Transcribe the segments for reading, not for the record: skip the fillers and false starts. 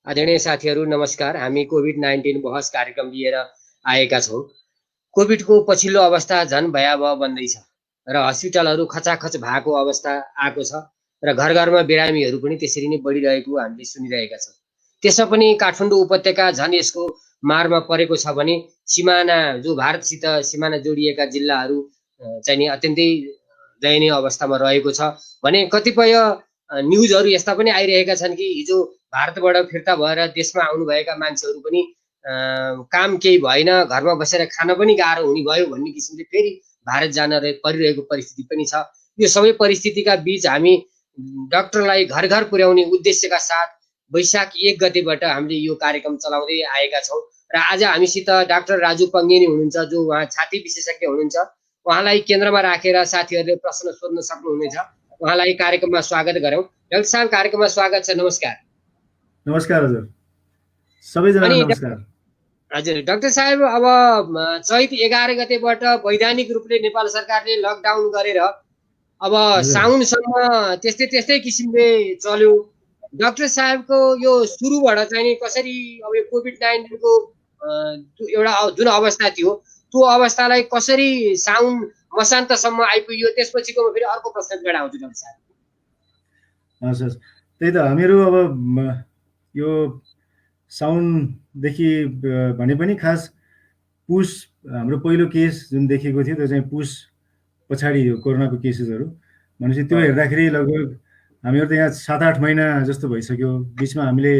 आदरणीय साथीहरू नमस्कार। हामी कोभिड-19 बहस कार्यक्रम लिएर आएका छौँ। कोभिडको पछिल्लो अवस्था झन् भयावह बन्दैछ र हस्पिटलहरू खचाखच भएको अवस्था आएको छ र घर घरमा बिरामीहरू पनि त्यसरी नै बढिरहेको हामीले सुनिरहेका छौँ। त्यसमा पनि काठमाडौँ उपत्यका झन् यसको मारमा परेको छ भने सिमाना जो भारतसित सिमाना जोडिएका जिल्लाहरू चाहिँ नि अत्यन्तै दयनीय अवस्थामा रहेको छ भने कतिपय न्युजहरू यस्ता पनि आइरहेका छन् कि हिजो भारतबाट फिर्ता भएर देशमा आउनुभएका मान्छेहरू पनि काम केही भएन, घरमा बसेर खान पनि गाह्रो हुने भयो भन्ने किसिमले फेरि भारत जान परिरहेको परिस्थिति पनि छ। यो सबै परिस्थितिका बीच हामी डाक्टरलाई घर घर पुर्याउने उद्देश्यका साथ वैशाख 1 गतेबाट हामीले यो कार्यक्रम चलाउँदै आएका छौँ र आज हामीसित डाक्टर राजु पङ्गेनी हुनुहुन्छ, जो उहाँ छाती विशेषज्ञ हुनुहुन्छ। उहाँलाई केन्द्रमा राखेर साथीहरूले प्रश्न सोध्न सक्नुहुनेछ। उहाँलाई कार्यक्रममा स्वागत गरौँ। डाक्टर साहब, कार्यक्रममा स्वागत छ। नमस्कार। नमस्कार हजुर, सबैजना नमस्कार। हजुर डाक्टर साहब, अब चैत 11 गतेबाट वैधानिक रूपले नेपाल सरकारले लकडाउन गरेर अब साउनसम्म त्यस्तै किसिमले चल्यो। डाक्टर साहबको यो सुरुबाट चाहिँ नि कसरी अब यो कोभिड-19 को एउटा जुन अवस्था थियो त्यो अवस्थालाई कसरी साउन मसान्तसम्म आइपुग्यो, त्यसपछिको फेरि अर्को प्रश्न जोड आउँछु डाक्टर साहब। हजुर, त्यही त हामीहरू अब यो साउनदेखि भने पनि खास पुस हाम्रो पहिलो केस जुन देखेको थियो त्यो चाहिँ पुस पछाडि यो कोरोनाको केसेसहरू भनेपछि त्यो हेर्दाखेरि लगभग हामीहरू त यहाँ 7-8 महिना जस्तो भइसक्यो। बिचमा हामीले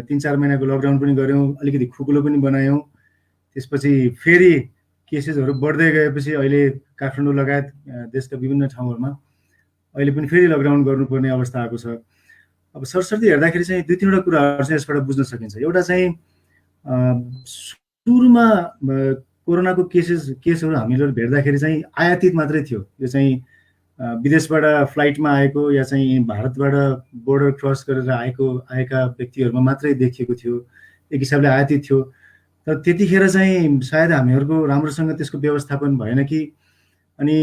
3-4 महिनाको लकडाउन पनि गऱ्यौँ, अलिकति खुकुलो पनि बनायौँ। त्यसपछि फेरि केसेसहरू बढ्दै गएपछि अहिले काठमाडौँ लगायत देशका विभिन्न ठाउँहरूमा अहिले पनि फेरि लकडाउन गर्नुपर्ने अवस्था आएको छ। अब सरसर्ती हेर्दाखेरि चाहिँ 2-3वटा कुराहरू चाहिँ यसबाट बुझ्न सकिन्छ। एउटा चाहिँ सुरुमा कोरोनाको केसहरू हामीले भेट्दाखेरि चाहिँ आयातित मात्रै थियो। यो चाहिँ विदेशबाट फ्लाइटमा आएको या चाहिँ भारतबाट बोर्डर क्रस गरेर आएका व्यक्तिहरूमा मात्रै देखिएको थियो, एक हिसाबले आयातित थियो। तर त्यतिखेर चाहिँ सायद हामीहरूको राम्रोसँग त्यसको व्यवस्थापन भएन कि, अनि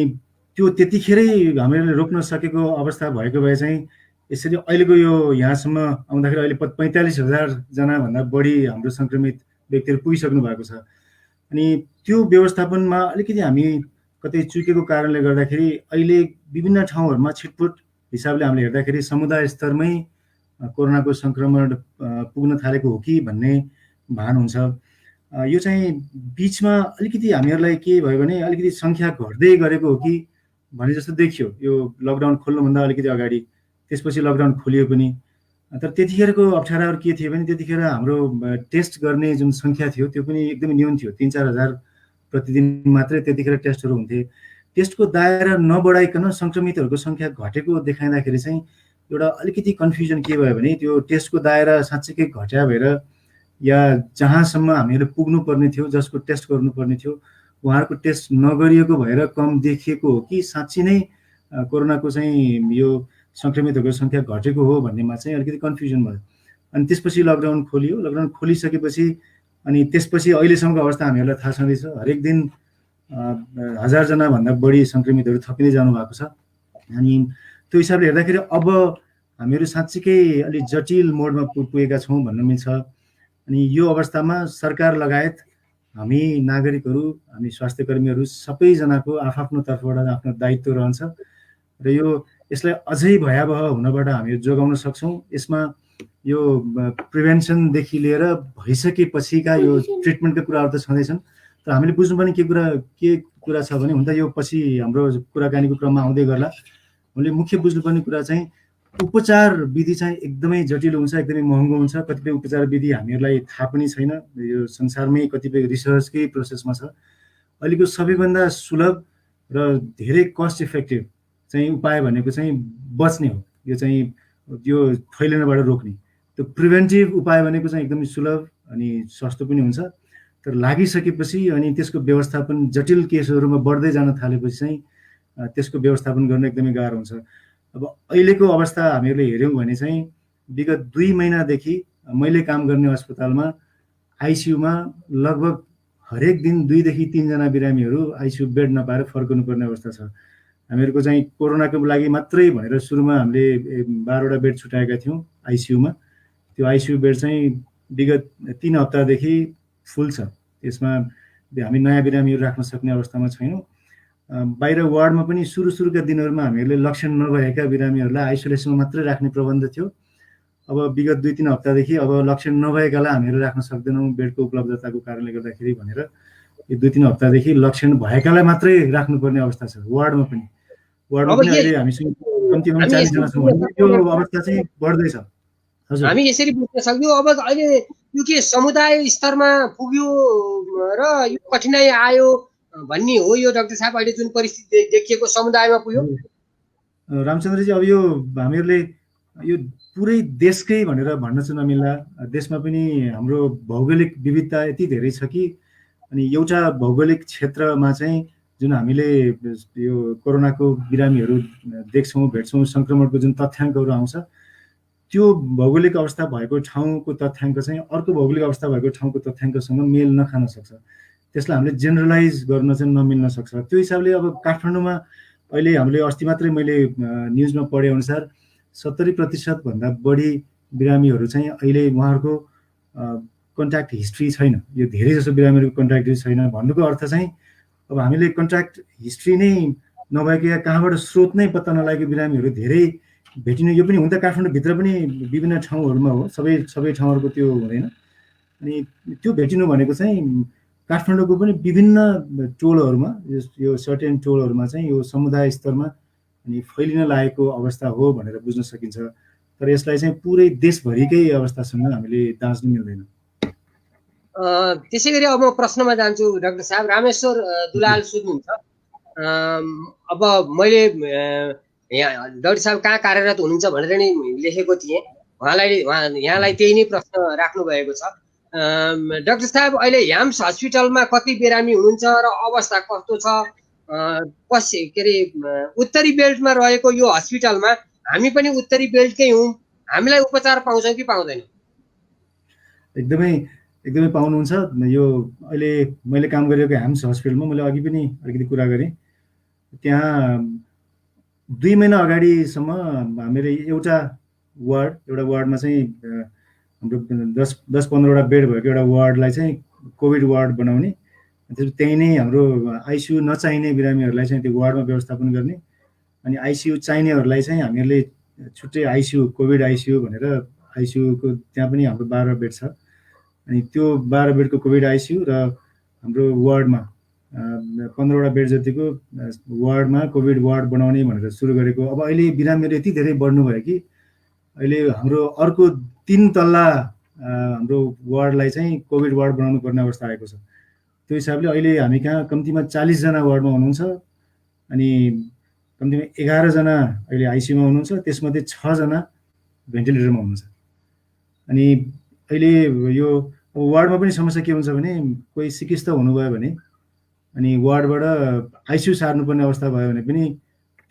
त्यो त्यतिखेरै हामीले रोक्न सकेको अवस्था भएको भए चाहिँ यसरी अहिलेको यो यहाँसम्म आउँदाखेरि अहिले 45,000 जनाभन्दा बढी हाम्रो सङ्क्रमित व्यक्तिहरू पुगिसक्नु भएको छ। अनि त्यो व्यवस्थापनमा अलिकति हामी कतै चुकेको कारणले गर्दाखेरि अहिले विभिन्न ठाउँहरूमा छिटपुट हिसाबले हामीले हेर्दाखेरि समुदाय स्तरमै कोरोनाको सङ्क्रमण पुग्न थालेको हो कि भन्ने भान हुन्छ। यो चाहिँ बिचमा अलिकति हामीहरूलाई के भयो भने अलिकति सङ्ख्या घट्दै गरेको हो कि भने जस्तो देखियो यो लकडाउन खोल्नुभन्दा अलिकति अगाडि। त्यसपछि लकडाउन खोलियो पनि, तर त्यतिखेरको अप्ठ्याराहरू के थियो भने त्यतिखेर हाम्रो टेस्ट गर्ने जुन सङ्ख्या थियो त्यो पनि एकदमै न्यून थियो। 3-4 हजार प्रतिदिन मात्रै त्यतिखेर टेस्टहरू हुन्थे। टेस्टको दायरा नबढाइकन सङ्क्रमितहरूको सङ्ख्या घटेको देखाइँदाखेरि चाहिँ एउटा अलिकति कन्फ्युजन के भयो भने त्यो टेस्टको दायरा साँच्चीकै घट्या भएर या जहाँसम्म हामीहरूले पुग्नुपर्ने थियो, जसको टेस्ट गर्नुपर्ने थियो उहाँहरूको टेस्ट नगरिएको भएर कम देखिएको हो कि साँच्ची नै कोरोनाको चाहिँ यो सङ्क्रमितहरूको सङ्ख्या घटेको हो भन्नेमा चाहिँ अलिकति कन्फ्युजन भयो। अनि त्यसपछि लकडाउन खोलियो। लकडाउन खोलिसकेपछि अनि त्यसपछि अहिलेसम्मको अवस्था हामीहरूलाई थाहा छँदैछ। हरेक दिन 1000 जनाभन्दा बढी सङ्क्रमितहरू थपिँदै जानु भएको छ। अनि त्यो हिसाबले हेर्दाखेरि अब हामीहरू साँच्चीकै अलिक जटिल मोडमा पुगेका छौँ भन्न मिल्छ। अनि यो अवस्थामा सरकार लगायत हामी नागरिकहरू, हामी स्वास्थ्यकर्मीहरू सबैजनाको आफ्नो तर्फबाट आफ्नो दायित्व रहन्छ र यसलाई अझै भयावह हुनबाट हामी जोगाउन सक्छौँ। यसमा यो प्रिभेन्सनदेखि लिएर भइसकेपछिका यो ट्रिटमेन्टका कुराहरू त छँदैछन्, तर हामीले बुझ्नुपर्ने के कुरा छ भने हुन त यो पछि हाम्रो कुराकानीको क्रममा आउँदै गर्ला। हामीले मुख्य बुझ्नुपर्ने कुरा चाहिँ उपचार विधि चाहिँ एकदमै जटिलो हुन्छ, एकदमै महँगो हुन्छ। कतिपय उपचार विधि हामीहरूलाई थाहा पनि छैन, यो संसारमै कतिपय रिसर्चकै प्रोसेसमा छ। अहिलेको सबैभन्दा सुलभ र धेरै कस्ट इफेक्टिभ चाहिँ उपाय भनेको चाहिँ बच्ने हो। यो चाहिँ यो फैलिनबाट रोक्ने त्यो प्रिभेन्टिभ उपाय भनेको चाहिँ एकदमै सुलभ अनि सस्तो पनि हुन्छ। तर लागिसकेपछि अनि त्यसको व्यवस्थापन जटिल केसहरूमा बढ्दै जान थालेपछि चाहिँ त्यसको व्यवस्थापन गर्न एकदमै गाह्रो हुन्छ। अब अहिलेको अवस्था हामीहरूले हेऱ्यौँ भने चाहिँ विगत 2 महिनादेखि मैले काम गर्ने अस्पतालमा आइसियुमा लगभग हरेक दिन 2देखि 3 जना बिरामीहरू आइसियु बेड नपाएर फर्कनुपर्ने अवस्था छ। हामीहरूको चाहिँ कोरोनाको लागि मात्रै भनेर सुरुमा हामीले 12वटा बेड छुटाएका थियौँ आइसियुमा। त्यो आइसियु बेड चाहिँ विगत 3 हप्तादेखि फुल छ। त्यसमा हामी नयाँ बिरामीहरू राख्न सक्ने अवस्थामा छैनौँ। बाहिर वार्डमा पनि सुरुका दिनहरूमा हामीहरूले लक्षण नभएका बिरामीहरूलाई आइसोलेसनमा मात्रै राख्ने प्रबन्ध थियो। अब विगत 2-3 हप्तादेखि अब लक्षण नभएकालाई हामीहरू राख्न सक्दैनौँ बेडको उपलब्धताको कारणले गर्दाखेरि भनेर यो 2-3 हप्तादेखि लक्षण भएकालाई मात्रै राख्नुपर्ने अवस्था छ। वार्डमा पनि अहिले हामीसँग कम्तीमा 40 जना छौँ भने यो अवस्था चाहिँ बढ्दैछ। हजुर, हामी यसरी बुझ्न सक्यौँ। अब अहिले यो के समुदाय स्तरमा पुग्यो र यो कठिनाइ आयो भन्ने हो यो डाक्टर साहब? अहिले जुन परिस्थिति देखिएको समुदायमा पुग्यो रामचन्द्रजी। अब यो हामीहरूले यो पुरै देशकै भनेर भन्न चाहिँ नमिल्ला। देशमा पनि हाम्रो भौगोलिक विविधता यति धेरै छ कि अनि एउटा भौगोलिक क्षेत्रमा चाहिँ जुन हामीले यो कोरोनाको बिरामीहरू देख्छौँ भेट्छौँ, सङ्क्रमणको जुन तथ्याङ्कहरू आउँछ त्यो भौगोलिक अवस्था भएको ठाउँको तथ्याङ्क चाहिँ अर्को भौगोलिक अवस्था भएको ठाउँको तथ्याङ्कसँग मेल नखान सक्छ। त्यसलाई हामीले जेनरलाइज गर्न चाहिँ नमिल्न सक्छ। त्यो हिसाबले अब काठमाडौँमा अहिले हामीले अस्ति मात्रै मैले न्युजमा पढे अनुसार 70% भन्दा बढी बिरामीहरू चाहिँ अहिले उहाँहरूको कन्ट्याक्ट हिस्ट्री छैन। यो धेरै जसो बिरामीहरूको कन्ट्याक्ट हिस्ट्री छैन भन्नुको अर्थ चाहिँ अब हामीले कन्ट्याक्ट हिस्ट्री नै नभएको या कहाँबाट स्रोत नै पत्ता नलागेको बिरामीहरू धेरै भेटिनु। यो पनि हुन त काठमाडौँभित्र पनि विभिन्न ठाउँहरूमा हो, सबै ठाउँहरूको त्यो हुँदैन। अनि त्यो भेटिनु भनेको चाहिँ काठमाडौँको पनि विभिन्न टोलहरूमा यो सर्टेन टोलहरूमा चाहिँ यो समुदाय स्तरमा अनि फैलिन लागेको अवस्था हो भनेर बुझ्न सकिन्छ। तर यसलाई चाहिँ पुरै देशभरिकै अवस्थासँग हामीले दाँच्नु मिल्दैन। त्यसै गरी अब म प्रश्नमा जान्छु डाक्टर साहब। रामेश्वर दुलाल सोध्नुहुन्छ, अब मैले यहाँ डाक्टर साहब कहाँ कार्यरत हुनुहुन्छ भनेर नि लेखेको थिएँ, यहाँलाई त्यही नै प्रश्न राख्नु भएको छ। डाक्टर साहब अहिले ह्याम्स हस्पिटलमा कति बिरामी हुनुहुन्छ र अवस्था कस्तो छ? के अरे उत्तरी बेल्टमा रहेको यो हस्पिटलमा हामी पनि उत्तरी बेल्टकै हौँ, हामीलाई उपचार पाउँछौँ कि पाउँदैन? एकदमै पाउनुहुन्छ। यो अहिले मैले काम गरेको ह्याम्स हस्पिटलमा मैले अघि पनि अलिकति कुरा गरेँ। त्यहाँ 2 महिना अगाडिसम्म हामीले एउटा वार्डमा चाहिँ हाम्रो 10-15वटा बेड भएको एउटा वार्डलाई चाहिँ कोभिड वार्ड बनाउने, त्यही नै हाम्रो आइसियु नचाहिने बिरामीहरूलाई चाहिँ त्यो वार्डमा व्यवस्थापन गर्ने, अनि आइसियु चाहिनेहरूलाई चाहिँ हामीहरूले छुट्टै आइसियु कोभिड आइसियु भनेर आइसियुको त्यहाँ पनि हाम्रो 12 बेड छ। अनि त्यो 12 बेडको कोभिड आइसियु र हाम्रो वार्डमा 15वटा बेड जतिको वार्डमा कोभिड वार्ड बनाउने भनेर सुरु गरेको। अब अहिले बिरामीहरू यति धेरै बढ्नु भयो कि अहिले हाम्रो अर्को 3 तल्ला हाम्रो वार्डलाई चाहिँ कोभिड वार्ड बनाउनु पर्ने अवस्था आएको छ। त्यो हिसाबले अहिले हामी कहाँ कम्तीमा 40 जना वार्डमा हुनुहुन्छ, अनि कम्तीमा 11 जना अहिले आइसियुमा हुनुहुन्छ, त्यसमध्ये 6 जना भेन्टिलेटरमा हुनुहुन्छ। अनि अहिले यो वार्डमा पनि समस्या के हुन्छ भने कोही सिकिस्त हुनुभयो भने अनि वार्डबाट आइसियु सार्नुपर्ने अवस्था भयो भने पनि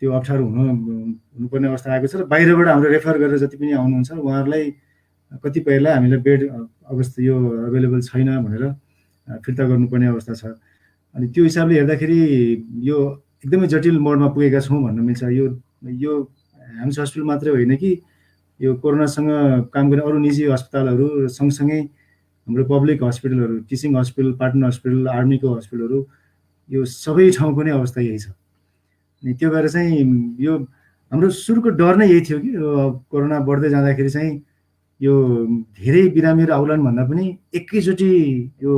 त्यो अप्ठ्यारो हुनुपर्ने अवस्था आएको छ। र बाहिरबाट हाम्रो रेफर गरेर जति पनि आउनुहुन्छ उहाँहरूलाई कतिपयलाई हामीलाई बेड अवस्था यो अभाइलेबल छैन भनेर फिर्ता गर्नुपर्ने अवस्था छ। अनि त्यो हिसाबले हेर्दाखेरि यो एकदमै जटिल मोडमा पुगेका छौँ भन्न मिल्छ। यो ह्याम्स हस्पिटल मात्रै होइन कि यो कोरोनासँग काम गर्ने अरू निजी अस्पतालहरू सँगसँगै हाम्रो पब्लिक हस्पिटलहरू, टिचिङ हस्पिटल, पार्टनर हस्पिटल, आर्मीको हस्पिटलहरू, यो सबै ठाउँको नै अवस्था यही छ। अनि त्यो भएर चाहिँ यो हाम्रो सुरुको डर नै यही थियो कि कोरोना बढ्दै जाँदाखेरि चाहिँ यो धेरै बिरामीहरू आउलान् भन्दा पनि एकैचोटि यो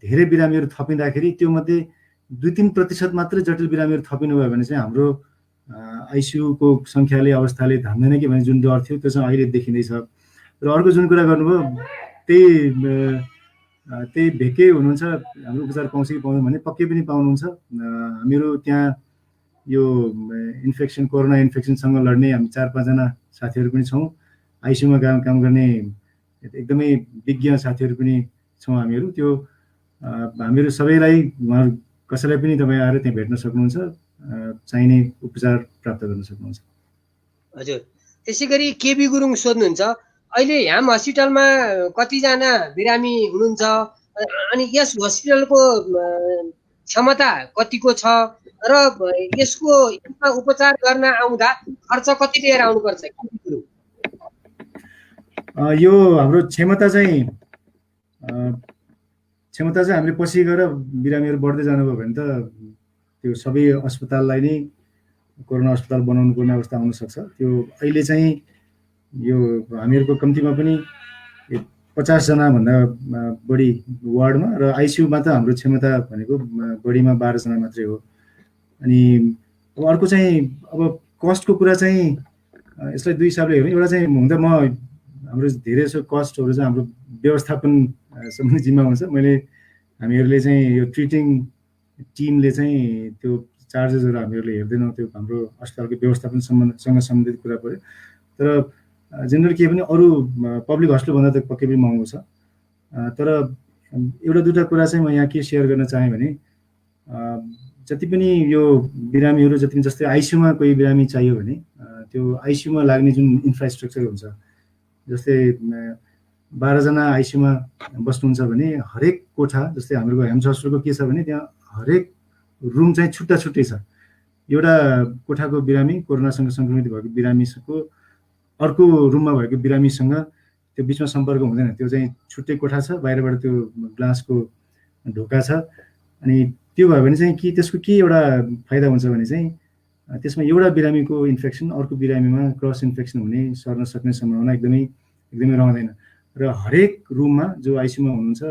धेरै बिरामीहरू थपिँदाखेरि त्यो मध्ये 2-3% मात्रै जटिल बिरामीहरू थपिनु भयो भने चाहिँ हाम्रो आइसियुको सङ्ख्याले अवस्थाले धान्दैन कि भन्ने जुन डर थियो त्यो चाहिँ अहिले देखिँदैछ। र अर्को जुन कुरा गर्नुभयो त्यही भेकै हुनुहुन्छ, हाम्रो उपचार पाउँछ कि पाउँदैन भने पक्कै पनि पाउनुहुन्छ। हामीहरू त्यहाँ यो कोरोना इन्फेक्सनसँग लड्ने हामी 4-5 जना साथीहरू पनि छौँ। आइसियुमा काम गर्ने एकदमै विज्ञ साथीहरू पनि छौँ हामीहरू। त्यो हामीहरू सबैलाई कसैलाई पनि तपाईँ आएर त्यहाँ भेट्न सक्नुहुन्छ, चाहिने उपचार प्राप्त गर्न सक्नुहुन्छ। हजुर। त्यसै गरी केबी गुरुङ सोध्नुहुन्छ, अहिले ह्याम हस्पिटलमा कतिजना बिरामी हुनुहुन्छ अनि यस हस्पिटलको क्षमता कतिको छ र यसको उपचार गर्न आउँदा खर्च कति लिएर आउनुपर्छ? यो हाम्रो क्षमता चाहिँ हामीले पछि गएर बिरामीहरू बढ्दै जानुभयो भने त त्यो सबै अस्पताललाई नै कोरोना अस्पताल बनाउनु पर्ने अवस्था आउन सक्छ। त्यो अहिले चाहिँ यो हामीहरूको कम्तीमा पनि 50 जनाभन्दा बढी वार्डमा र आइसियुमा त हाम्रो क्षमता भनेको बढीमा 12 जना मात्रै हो। अनि अब अर्को चाहिँ अब कस्टको कुरा चाहिँ यसलाई दुई हिसाबले हेर्नु। एउटा चाहिँ हुन त म हाम्रो धेरै जसो कस्टहरू चाहिँ हाम्रो व्यवस्थापन सम्बन्धी जिम्मा हुन्छ। हामीहरूले चाहिँ यो ट्रिटिङ टिमले चाहिँ त्यो चार्जेसहरू हामीहरूले हेर्दैनौँ, त्यो हाम्रो अस्पतालको व्यवस्थापनसँग सम्बन्धित कुरा पऱ्यो। तर जेनरल के पनि अरू पब्लिक हस्पिटलभन्दा त पक्कै पनि महँगो छ। तर एउटा दुईवटा कुरा चाहिँ म यहाँ के सेयर गर्न चाहेँ भने जति पनि यो बिरामीहरू जति पनि जस्तै आइसियुमा कोही बिरामी चाहियो भने त्यो आइसियुमा लाग्ने जुन इन्फ्रास्ट्रक्चर हुन्छ, जस्तै 12 जना आइसियुमा बस्नुहुन्छ भने हरेक कोठा, जस्तै हाम्रो हेम्स हस्पिटलको के छ भने त्यहाँ हरेक रुम चाहिँ छुट्टा छुट्टै छ। एउटा कोठाको बिरामी कोरोनासँग सङ्क्रमित भएको बिरामीको अर्को रुममा भएको बिरामीसँग त्यो बिचमा सम्पर्क हुँदैन। त्यो चाहिँ छुट्टै कोठा छ, बाहिरबाट त्यो ग्लासको ढोका छ। अनि त्यो भयो भने चाहिँ त्यसको के एउटा फाइदा हुन्छ भने चाहिँ त्यसमा एउटा बिरामीको इन्फेक्सन अर्को बिरामीमा क्रस इन्फेक्सन हुने सर्न सक्ने सम्भावना एकदमै रहँदैन। र हरेक रुममा जो आइसियुमा हुनुहुन्छ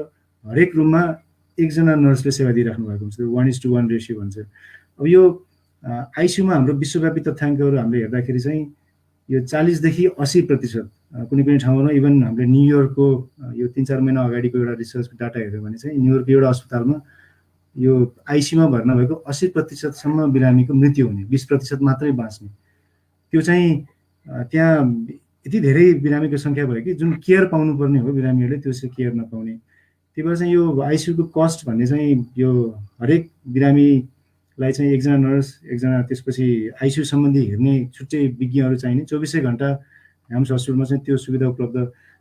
हरेक रुममा एकजना नर्सले सेवा दिइराख्नु भएको हुन्छ। 1:1 रेसियो भन्छ। अब यो आइसियुमा हाम्रो विश्वव्यापी तथ्याङ्कहरू हामीले हेर्दाखेरि चाहिँ यो 40देखि 80% कुनै पनि ठाउँमा, इभन हामीले न्युयोर्कको यो 3-4 महिना अगाडिको एउटा रिसर्चको डाटा हेऱ्यो भने चाहिँ न्युयोर्कको एउटा अस्पतालमा यो आइसियुमा भर्ना भएको 80%सम्म बिरामीको मृत्यु हुने, 20% मात्रै बाँच्ने। त्यो चाहिँ त्यहाँ यति धेरै बिरामीको सङ्ख्या भयो कि जुन केयर पाउनुपर्ने हो बिरामीहरूले त्यो चाहिँ केयर नपाउने। त्यही भएर चाहिँ यो आइसियुको कस्ट भन्ने चाहिँ यो हरेक बिरामीलाई चाहिँ एकजना नर्स, एकजना त्यसपछि आइसियु सम्बन्धी हेर्ने छुट्टै विज्ञहरू चाहिने। 24 घन्टा हेम्स हस्पिटलमा चाहिँ त्यो सुविधा उपलब्ध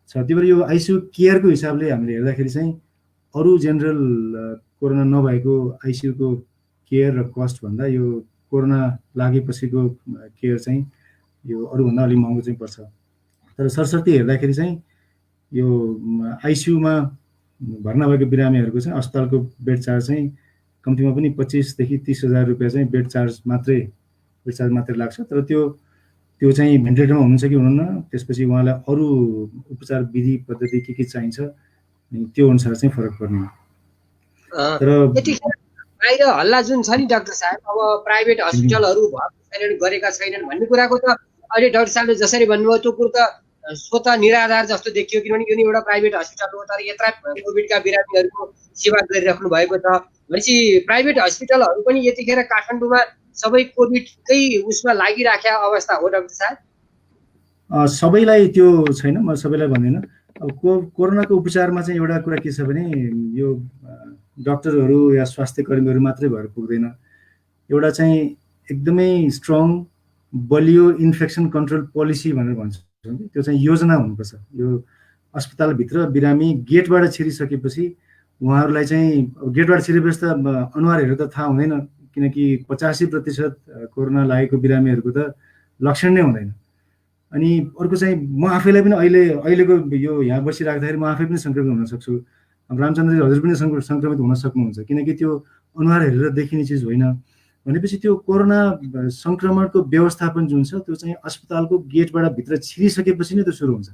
छ। त्यही भएर यो आइसियु केयरको हिसाबले हामीले हेर्दाखेरि चाहिँ अरू जेनरल कोरोना नभएको आइसियुको केयर र कस्टभन्दा यो कोरोना लागेपछिको केयर चाहिँ यो अरूभन्दा अलिक महँगो चाहिँ पर्छ। तर सरसर्ती हेर्दाखेरि चाहिँ यो आइसियुमा भर्ना भएको बिरामीहरूको चाहिँ अस्पतालको बेड चार्ज चाहिँ कम्तीमा पनि 25,000 देखि 30,000 रुपियाँ चाहिँ बेड चार्ज मात्रै लाग्छ। तर त्यो चाहिँ भेन्टिलेटरमा हुनुहुन्छ कि हुनुहुन्न, त्यसपछि उहाँलाई अरू उपचार विधि पद्धति के चाहिन्छ त्यो अनुसार चाहिँ फरक पर्ने। तर यतिखेर बाहिर हल्ला जुन छ नि डाक्टर साहब, अब प्राइभेट हस्पिटलहरू गरेका छैनन् भन्ने कुराको त अहिले डाक्टर साहबले जसरी भन्नुभयो त्यो कुरो त स्वतः निराधार जस्तो देखियो। किनभने यो एउटा प्राइभेट हस्पिटल हो, तर यत्र कोभिडका बिरामीहरूको सेवा गरिराख्नु भएको छ भनेपछि प्राइभेट हस्पिटलहरू पनि यतिखेर काठमाडौँमा सबै कोभिडकै उसमा लागिराखेका अवस्था हो डाक्टर साहब? सबैलाई त्यो छैन, म सबैलाई भन्दिनँ। अब कोरोनाको उपचारमा चाहिँ एउटा कुरा के छ भने यो डक्टरहरू या स्वास्थ्य कर्मीहरू मात्रै भएर पुग्दैन। एउटा चाहिँ एकदमै स्ट्रङ बलियो इन्फेक्सन कन्ट्रोल पोलिसी भनेर भन्छ, त्यो चाहिँ योजना हुनुपर्छ। यो अस्पतालभित्र बिरामी गेटबाट छिरिसकेपछि उहाँहरूलाई चाहिँ गेटबाट छिरेपछि त अनुहार हेरेर त थाहा हुँदैन, किनकि 85% कोरोना लागेको बिरामीहरूको त लक्षण नै हुँदैन। अनि अर्को चाहिँ म आफैलाई पनि अहिलेको यो यहाँ बसिराख्दाखेरि म आफै पनि सङ्क्रमित हुन सक्छु, रामचन्द्रजी हजुर पनि सङ्क्रमित हुन सक्नुहुन्छ, किनकि त्यो अनुहार हेरेर देखिने चिज होइन। भनेपछि त्यो कोरोना सङ्क्रमणको व्यवस्थापन जुन छ त्यो चाहिँ अस्पतालको गेटबाट भित्र छिरिसकेपछि नै त्यो सुरु हुन्छ।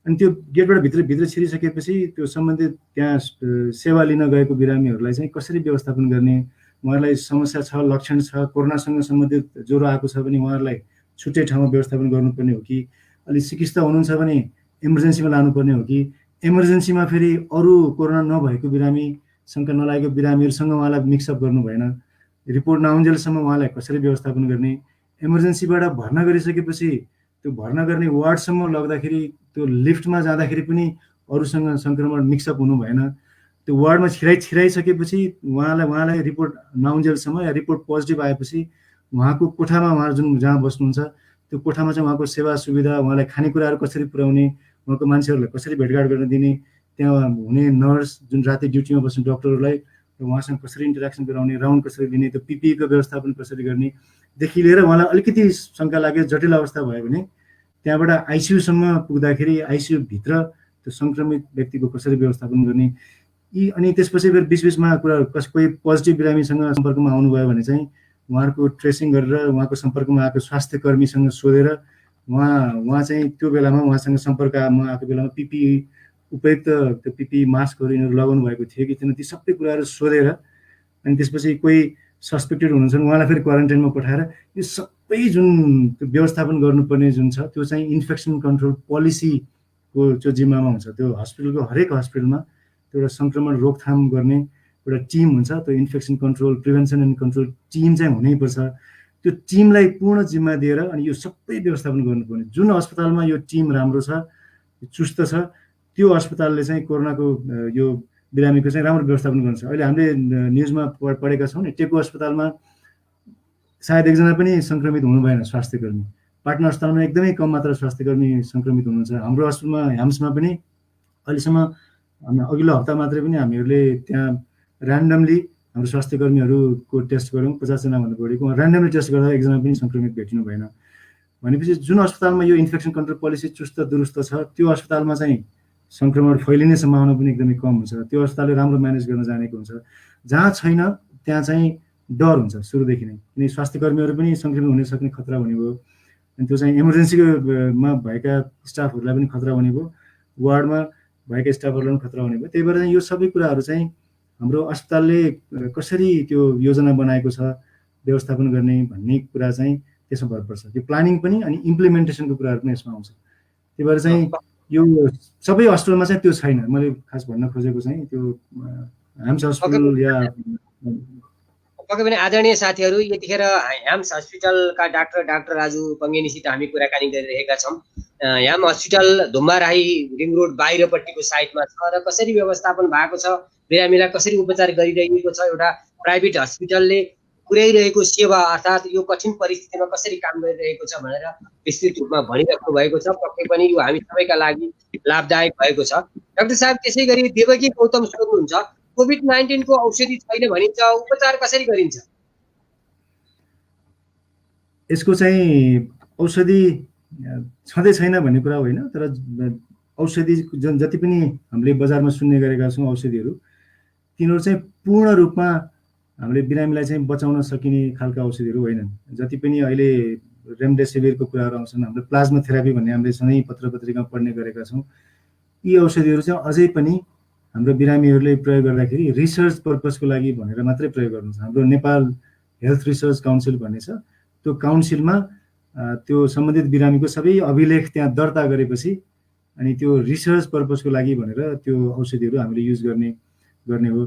अनि त्यो गेटबाट भित्र छिरिसकेपछि त्यो सम्बन्धित त्यहाँ सेवा लिन गएको बिरामीहरूलाई चाहिँ कसरी व्यवस्थापन गर्ने, उहाँहरूलाई समस्या छ, लक्षण छ, कोरोनासँग सम्बन्धित ज्वरो आएको छ भने उहाँहरूलाई छुट्टै ठाउँमा व्यवस्थापन गर्नुपर्ने हो कि, अलिक सिकिस्त हुनुहुन्छ भने इमर्जेन्सीमा लानुपर्ने हो कि, इमर्जेन्सीमा फेरि अरू कोरोना नभएको बिरामी, शङ्का नलागेको बिरामीहरूसँग उहाँलाई मिक्सअप गर्नु भएन, रिपोर्ट नआउन्जेलसम्म उहाँलाई कसरी व्यवस्थापन गर्ने, इमर्जेन्सीबाट भर्ना गरिसकेपछि त्यो भर्ना गर्ने वार्डसम्म लग्दाखेरि त्यो लिफ्टमा जाँदाखेरि पनि अरूसँग सङ्क्रमण मिक्सअप हुनु भएन, त्यो वार्डमा छिराइसकेपछि उहाँलाई रिपोर्ट नआउन्जेलसम्म या रिपोर्ट पोजिटिभ आएपछि उहाँको कोठामा उहाँ जहाँ बस्नुहुन्छ त्यो कोठामा चाहिँ उहाँको सेवा सुविधा, उहाँलाई खानेकुराहरू कसरी पुर्याउने, उहाँको मान्छेहरूलाई कसरी भेटघाट गर्न दिने, त्यहाँ हुने नर्स जुन राति ड्युटीमा बस्ने डक्टरहरूलाई उहाँसँग कसरी इन्टरेक्सन गराउने, राउन्ड कसरी दिने, त्यो पिपिईको व्यवस्थापन कसरी गर्नेदेखि लिएर उहाँलाई अलिकति शङ्का लाग्यो जटिल अवस्था भयो भने त्यहाँबाट आइसियुसम्म पुग्दाखेरि आइसियुभित्र त्यो सङ्क्रमित व्यक्तिको कसरी व्यवस्थापन गर्ने यी, अनि त्यसपछि फेरि बिचबिचमा कुरा कोही पोजिटिभ बिरामीसँग सम्पर्कमा आउनुभयो भने चाहिँ उहाँहरूको ट्रेसिङ गरेर उहाँको सम्पर्कमा आएको स्वास्थ्य कर्मीसँग सोधेर उहाँ चाहिँ त्यो बेलामा उहाँसँग सम्पर्कमा आएको बेलामा पिपिई उपयुक्त त्यो पिपिई मास्कहरू यिनीहरू लगाउनु भएको थियो कि थिएन, ती सबै कुराहरू सोधेर अनि त्यसपछि कोही सस्पेक्टेड हुनुहुन्छ उहाँलाई फेरि क्वारेन्टाइनमा पठाएर यो सबै जुन त्यो व्यवस्थापन गर्नुपर्ने जुन छ त्यो चाहिँ इन्फेक्सन कन्ट्रोल पोलिसीको जो जिम्मामा हुन्छ। त्यो हस्पिटलको हरेक हस्पिटलमा त्यो एउटा सङ्क्रमण रोकथाम गर्ने एउटा टिम हुन्छ, त्यो infection control prevention and control team चाहिँ हुनैपर्छ। त्यो टिमलाई पूर्ण जिम्मा दिएर अनि यो सबै व्यवस्थापन गर्नुपर्ने। जुन अस्पतालमा यो टिम राम्रो छ, चुस्त छ, त्यो अस्पतालले चाहिँ कोरोनाको यो बिरामीको चाहिँ राम्रो व्यवस्थापन गर्छ। अहिले हामीले न्युजमा पढेका छौँ नि, टेकु अस्पतालमा सायद एकजना पनि सङ्क्रमित हुनु भएन स्वास्थ्यकर्मी। पाटना अस्पतालमा एकदमै कम मात्रा स्वास्थ्यकर्मी सङ्क्रमित हुनुहुन्छ। हाम्रो अस्पतालमा ह्याम्समा पनि अहिलेसम्म अघिल्लो हप्ता मात्रै पनि हामीहरूले त्यहाँ ऱ्यान्डमली हाम्रो स्वास्थ्यकर्मीहरूको टेस्ट गऱ्यौँ, 50 जनाभन्दा बढीको। ऱ्यान्डमली टेस्ट गर्दा एकजना पनि सङ्क्रमित भेटिनु भएन। भनेपछि जुन अस्पतालमा यो इन्फेक्सन कन्ट्रोल पोलिसी चुस्त दुरुस्त छ त्यो अस्पतालमा चाहिँ सङ्क्रमण फैलिने सम्भावना पनि एकदमै कम हुन्छ। त्यो अस्पतालले राम्रो म्यानेज गर्न जानेको हुन्छ। जहाँ छैन त्यहाँ चाहिँ डर हुन्छ सुरुदेखि नै, किनकि स्वास्थ्यकर्मीहरू पनि सङ्क्रमित हुन सक्ने खतरा हुने भयो। अनि त्यो चाहिँ इमर्जेन्सीमा भएका स्टाफहरूलाई पनि खतरा हुने भयो, वार्डमा भएका स्टाफहरूलाई पनि खतरा हुने भयो। त्यही भएर यो सबै कुराहरू चाहिँ हाम्रो अस्पतालले कसरी त्यो योजना बनाएको छ व्यवस्थापन गर्ने भन्ने कुरा चाहिँ त्यसमा भर पर्छ। त्यो प्लानिङ पनि अनि इम्प्लिमेन्टेसनको कुराहरू पनि यसमा आउँछ। त्यही भएर चाहिँ यो सबै हस्पिटलमा चाहिँ त्यो छैन। मैले खास भन्न खोजेको चाहिँ त्यो ह्याम्स हस्पिटल या पक्कै पनि आदरणीय साथीहरू, यतिखेर ह्याम्स हस्पिटलका डाक्टर राजु पङ्गेनीसित हामी कुराकानी गरिरहेका छौँ। Ham hospital Dhumbarahi ring road बाहिरपट्टिको साइडमा छ र कसरी व्यवस्थापन भएको छ, बिरामीलाई कसरी उपचार गरिरहेको छ, एउटा प्राइभेट हस्पिटलले पुर्याइरहेको सेवा अर्थात् यो कठिन परिस्थितिमा कसरी काम गरिरहेको छ भनेर विस्तृत रूपमा भनिराख्नु भएको छ। पक्कै पनि यो हामी सबैका लागि लाभदायक भएको छ। डाक्टर साहब, त्यसै गरी देवकी गौतम सोध्नुहुन्छ, कोभिड-19 को औषधि छैन भनिन्छ, उपचार कसरी गरिन्छ? यसको चाहिँ औषधि छँदै छैन भन्ने कुरा होइन, तर औषधि जुन जति पनि हामीले बजारमा सुन्ने गरेका छौँ औषधिहरू, तिनीहरू चाहिँ पूर्ण रूपमा हामीले बिरामीलाई चाहिँ बचाउन सकिने खालका औषधिहरू होइनन्। जति पनि अहिले रेमडेसिभिरको कुराहरू आउँछन्, हाम्रो प्लाज्मा थेरापी भन्ने हामीले सधैँ पत्र पत्रिकामा पढ्ने गरेका छौँ, यी औषधिहरू चाहिँ अझै पनि हाम्रो बिरामीहरूले प्रयोग गर्दाखेरि रिसर्च पर्पजको लागि भनेर मात्रै प्रयोग गर्नुहुन्छ। हाम्रो नेपाल हेल्थ रिसर्च काउन्सिल भन्ने छ, त्यो काउन्सिलमा त्यो सम्बन्धित बिरामीको सबै अभिलेख त्यहाँ दर्ता गरेपछि अनि त्यो रिसर्च पर्पजको लागि भनेर त्यो औषधिहरू हामीले युज गर्ने हो।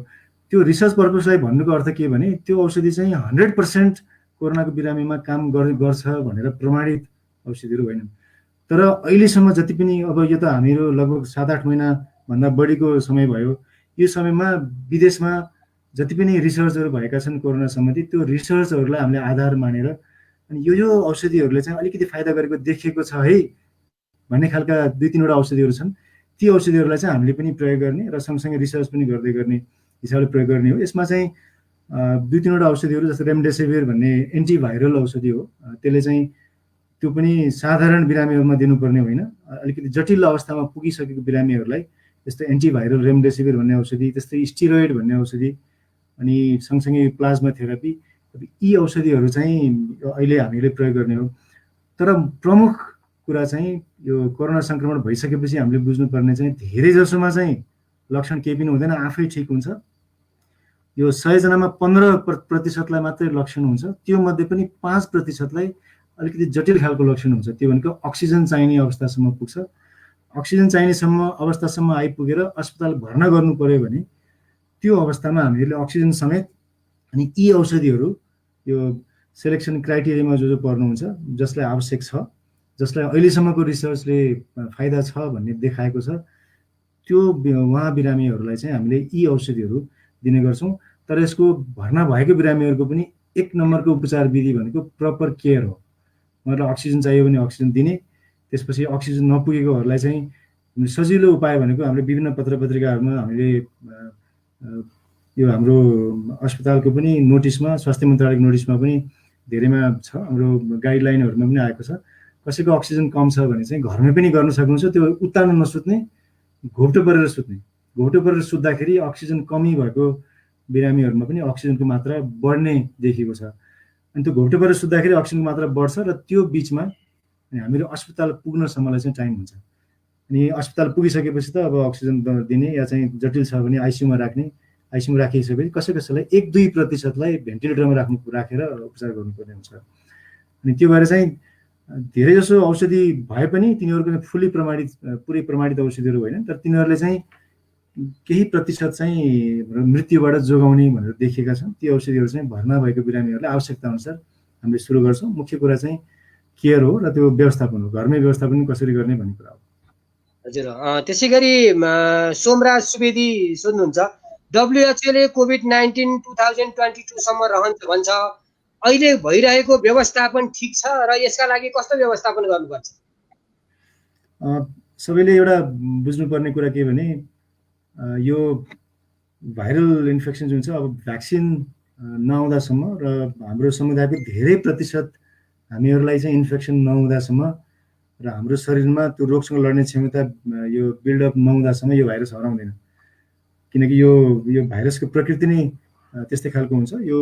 त्यो रिसर्च पर्पजलाई भन्नुको अर्थ के भने त्यो औषधि चाहिँ 100% कोरोनाको बिरामीमा काम गर्छ भनेर प्रमाणित औषधिहरू होइनन्। तर अहिलेसम्म जति पनि, अब यो त हामीहरू लगभग 7-8 महिनाभन्दा बढीको समय भयो, यो समयमा विदेशमा जति पनि रिसर्चहरू भएका छन् कोरोना सम्बन्धी, त्यो रिसर्चहरूलाई हामीले आधार मानेर अनि यो औषधिहरूले चाहिँ अलिकति फाइदा गरेको देखिएको छ है भन्ने खालका 2-3वटा औषधिहरू छन्। ती औषधिहरूलाई चाहिँ हामीले पनि प्रयोग गर्ने र सँगसँगै रिसर्च पनि गर्दै गर्ने हिसाबले प्रयोग गर्ने हो। यसमा चाहिँ 2-3वटा औषधिहरू जस्तो रेमडेसिभिर भन्ने एन्टिभाइरल औषधि हो। त्यसले चाहिँ त्यो पनि साधारण बिरामीहरूमा दिनुपर्ने होइन, अलिकति जटिल अवस्थामा पुगिसकेको बिरामीहरूलाई जस्तै एन्टिभाइरल रेमडेसिभिर भन्ने औषधि, त्यस्तै स्टिरोइड भन्ने औषधि, अनि सँगसँगै प्लाज्मा थेरापी, यी औषधिहरू चाहिँ अहिले हामीले प्रयोग गर्ने हो। तर प्रमुख कुरा चाहिँ यो कोरोना सङ्क्रमण भइसकेपछि हामीले बुझ्नुपर्ने चाहिँ धेरै जसोमा चाहिँ लक्षण केही पनि हुँदैन, आफै ठिक हुन्छ। यो 100 जनामा 15% मात्रै लक्षण हुन्छ, त्यो मध्ये पनि 5%लाई अलिकति जटिल खालको लक्षण हुन्छ। त्यो भनेको अक्सिजन चाहिने अवस्थासम्म पुग्छ। अक्सिजन चाहिने अवस्थासम्म आइपुगेर अस्पताल भर्ना गर्नु पर्यो भने त्यो अवस्थामा हामीले अक्सिजन समेत अनि यी औषधिहरू यो सेलेक्सन क्राइटेरियामा जो पर्नुहुन्छ, जसलाई आवश्यक छ, जसलाई अहिलेसम्मको रिसर्चले फाइदा छ भन्ने देखाएको छ, त्यो उहाँ बिरामीहरूलाई चाहिँ हामीले यी औषधिहरू दिने गर्छौँ। तर यसको भर्ना भएको बिरामीहरूको पनि 1 नम्बरको उपचार विधि भनेको प्रपर केयर हो। मतलब अक्सिजन चाहियो भने अक्सिजन दिने, त्यसपछि अक्सिजन नपुगेकोहरूलाई चाहिँ सजिलो उपाय भनेको हामीले विभिन्न पत्र पत्रिकाहरूमा हामीले यो हाम्रो अस्पतालको पनि नोटिसमा, स्वास्थ्य मन्त्रालयको नोटिसमा पनि धेरैमा छ, हाम्रो गाइडलाइनहरूमा पनि आएको छ, कसैको अक्सिजन कम छ भने चाहिँ घरमै पनि गर्न सक्नुहुन्छ। त्यो उत्तानो नसुत्ने, घोप्टो परेर सुत्ने। घोप्टो परेर सुत्दाखेरि अक्सिजन कमी भएको बिरामीहरूमा पनि अक्सिजनको मात्रा बढ्ने देखिएको छ। अनि त्यो घोप्टो परेर सुत्दाखेरि अक्सिजनको मात्रा बढ्छ र त्यो बिचमा हामीहरू अस्पताल पुग्नसम्मलाई चाहिँ टाइम हुन्छ। अनि अस्पताल पुगिसकेपछि त अब अक्सिजन दिने या चाहिँ जटिल छ भने आइसियुमा राख्ने, आइसियुमा राखिसकेपछि कसैलाई 1-2% भेन्टिलेटरमा राखेर उपचार गर्नुपर्ने हुन्छ। अनि त्यो भएर चाहिँ धेरैजसो औषधि भए पनि तिनीहरूको पुरै प्रमाणित औषधिहरू होइन, तर तिनीहरूले चाहिँ केही प्रतिशत चाहिँ मृत्युबाट जोगाउने भनेर देखिएका छन्। ती औषधिहरू चाहिँ भर्ना भएको बिरामीहरूलाई आवश्यकता अनुसार हामीले सुरु गर्छौँ। मुख्य कुरा चाहिँ केयर हो र त्यो व्यवस्थापन हो, घरमै व्यवस्थापन कसरी गर्ने भन्ने कुरा हो। हजुर, त्यसै गरी सोमराज सुवेदी सोध्नुहुन्छ, WHO ले COVID-19 2022 सम्म रहन्छ भन्छ, अहिले भइरहेको व्यवस्थापन ठिक छ र यसका लागि कस्तो व्यवस्थापन गर्नुपर्छ? सबैले एउटा बुझ्नुपर्ने कुरा के भने यो भाइरल इन्फेक्सन जुन छ, अब भ्याक्सिन नआउँदासम्म र हाम्रो समुदायको धेरै प्रतिशत हामीहरूलाई चाहिँ इन्फेक्सन नहुँदासम्म र हाम्रो शरीरमा त्यो रोगसँग लड्ने क्षमता यो बिल्डअप नहुँदासम्म यो भाइरस हराउँदैन। किनकि यो भाइरसको प्रकृति नै त्यस्तै खालको हुन्छ। यो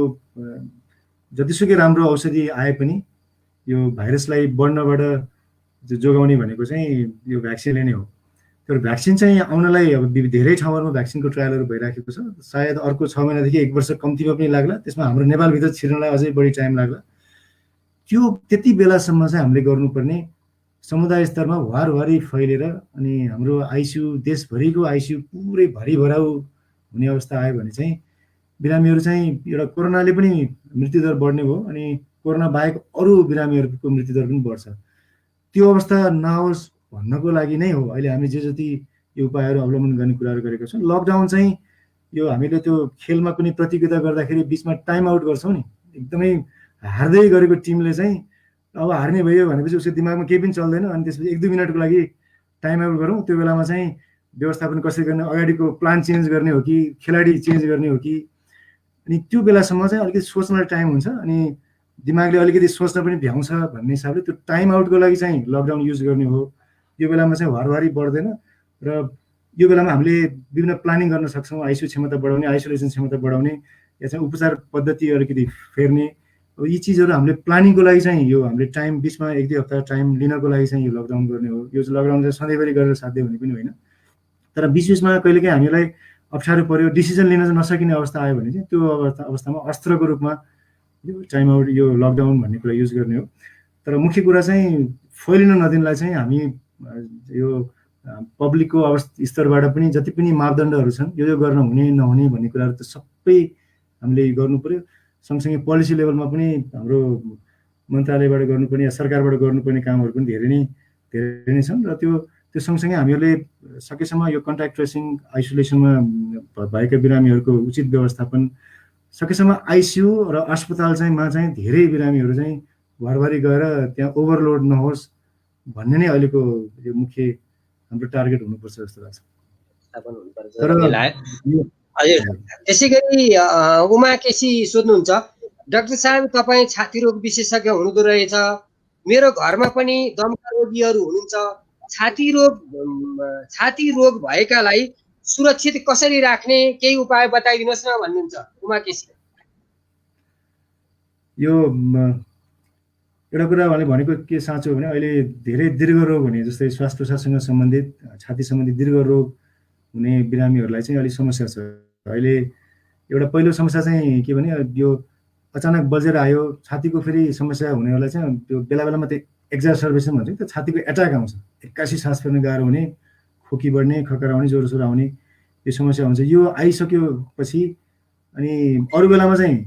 जतिसुकै राम्रो औषधि आए पनि यो भाइरसलाई बढ्नबाट जोगाउने भनेको चाहिँ यो भ्याक्सिनले नै हो। तर भ्याक्सिन चाहिँ आउनलाई अब धेरै ठाउँहरूमा भ्याक्सिनको ट्रायलहरू भइराखेको छ। सायद अर्को 6 महिनादेखि 1 वर्ष कम्तीमा पनि लाग्ला। त्यसमा हाम्रो नेपालभित्र छिर्नलाई अझै बढी टाइम लाग्ला। त्यो त्यति बेलासम्म चाहिँ हामीले गर्नुपर्ने समुदाय स्तरमा वारवारी फैलेर अनि हाम्रो आइसियु, देशभरिको आइसियु पुरै भरिभराउ हुने अवस्था आयो भने चाहिँ बिरामीहरू चाहिँ एउटा कोरोनाले पनि मृत्युदर बढ्ने भयो अनि कोरोना बाहेक अरू बिरामीहरूको मृत्युदर पनि बढ्छ। त्यो अवस्था नहोस् भन्नको लागि नै हो अहिले हामी जे जति यो उपायहरू अवलम्बन गर्ने कुराहरू गरेका छौँ। लकडाउन चाहिँ यो हामीले त्यो खेलमा कुनै प्रतियोगिता गर्दाखेरि बिचमा टाइम आउट गर्छौँ नि, एकदमै हार्दै गरेको टिमले चाहिँ अब हार्ने भयो भनेपछि उसको दिमागमा केही पनि चल्दैन अनि त्यसपछि 1-2 मिनटको लागि टाइम आउट गरौँ। त्यो बेलामा चाहिँ व्यवस्थापन कसरी गर्ने, अगाडिको प्लान चेन्ज गर्ने हो कि खेलाडी चेन्ज गर्ने हो कि, अनि त्यो बेलासम्म चाहिँ अलिकति सोच्नलाई टाइम हुन्छ अनि दिमागले अलिकति सोच्न पनि भ्याउँछ भन्ने हिसाबले त्यो टाइम आउटको लागि चाहिँ लकडाउन युज गर्ने हो। यो बेलामा चाहिँ वारवारी बढ्दैन र यो बेलामा हामीले विभिन्न प्लानिङ गर्न सक्छौँ। आइसियु क्षमता बढाउने, आइसोलेसन क्षमता बढाउने या चाहिँ उपचार पद्धति अलिकति फेर्ने, अब यी चिजहरू हामीले प्लानिङको लागि चाहिँ यो हामीले टाइम बिचमा 1-2 हप्ता टाइम लिनको लागि चाहिँ यो लकडाउन गर्ने हो। यो लकडाउन चाहिँ सधैँभरि गरेर साध्य हुने पनि होइन, तर बिचबिचमा कहिलेकाहीँ हामीलाई अप्ठ्यारो पर्यो, डिसिजन लिन नसकिने अवस्था आयो भने चाहिँ त्यो अवस्थामा अस्त्रको रूपमा यो टाइम आउट, यो लकडाउन भन्ने कुरा युज गर्ने हो। तर मुख्य कुरा चाहिँ फैलिन नदिनलाई चाहिँ हामी यो पब्लिकको स्तरबाट पनि जति पनि मापदण्डहरू छन् यो गर्न हुने नहुने भन्ने कुराहरू त सबै हामीले गर्नु पर्यो। सँगसँगै पोलिसी लेभलमा पनि हाम्रो मन्त्रालयबाट गर्नुपर्ने या सरकारबाट गर्नुपर्ने कामहरू पनि धेरै नै छन् र त्यो सँगसँगै हामीहरूले सकेसम्म यो कन्ट्याक्ट ट्रेसिङ, आइसोलेसनमा भएका बिरामीहरूको उचित व्यवस्थापन, सकेसम्म आइसियु र अस्पताल चाहिँ धेरै बिरामीहरू चाहिँ वारवारी गएर त्यहाँ ओभरलोड नहोस् भन्ने नै अहिलेको यो मुख्य हाम्रो टार्गेट हुनुपर्छ जस्तो लाग्छ। त्यसै गरी उमा केसी सोध्नुहुन्छ, डाक्टर साहब तपाईँ छाती रोग विशेषज्ञ हुनुहुँदो रहेछ, मेरो घरमा पनि दमका रोगीहरू हुनुहुन्छ, छाती रोग भएकालाई सुरक्षित कसरी राख्ने केही उपाय बताइदिनुहोस् न भन्नुहुन्छ उमा केसी। यो एउटा कुरा भनेको के साँचो भने अहिले धेरै दीर्घ रोग हुने जस्तै श्वास प्रश्वाससँग सम्बन्धित, छाती सम्बन्धी दीर्घ रोग हुने बिरामीहरूलाई चाहिँ अलिक समस्या छ। अहिले एउटा पहिलो समस्या चाहिँ के भने यो अचानक बजेर आयो, छातीको फेरि समस्या हुनेहरूलाई चाहिँ त्यो बेला बेलामा त्यो एक्जार्सर्बेसन भन्छ, त्यो छातीको एट्याक आउँछ, एक्कासी सास फेर्न गाह्रो हुने, खोकी बढ्ने, खकराउने, ज्वरो आउने यो समस्या हुन्छ। यो आइसकेपछि अनि अरू बेलामा चाहिँ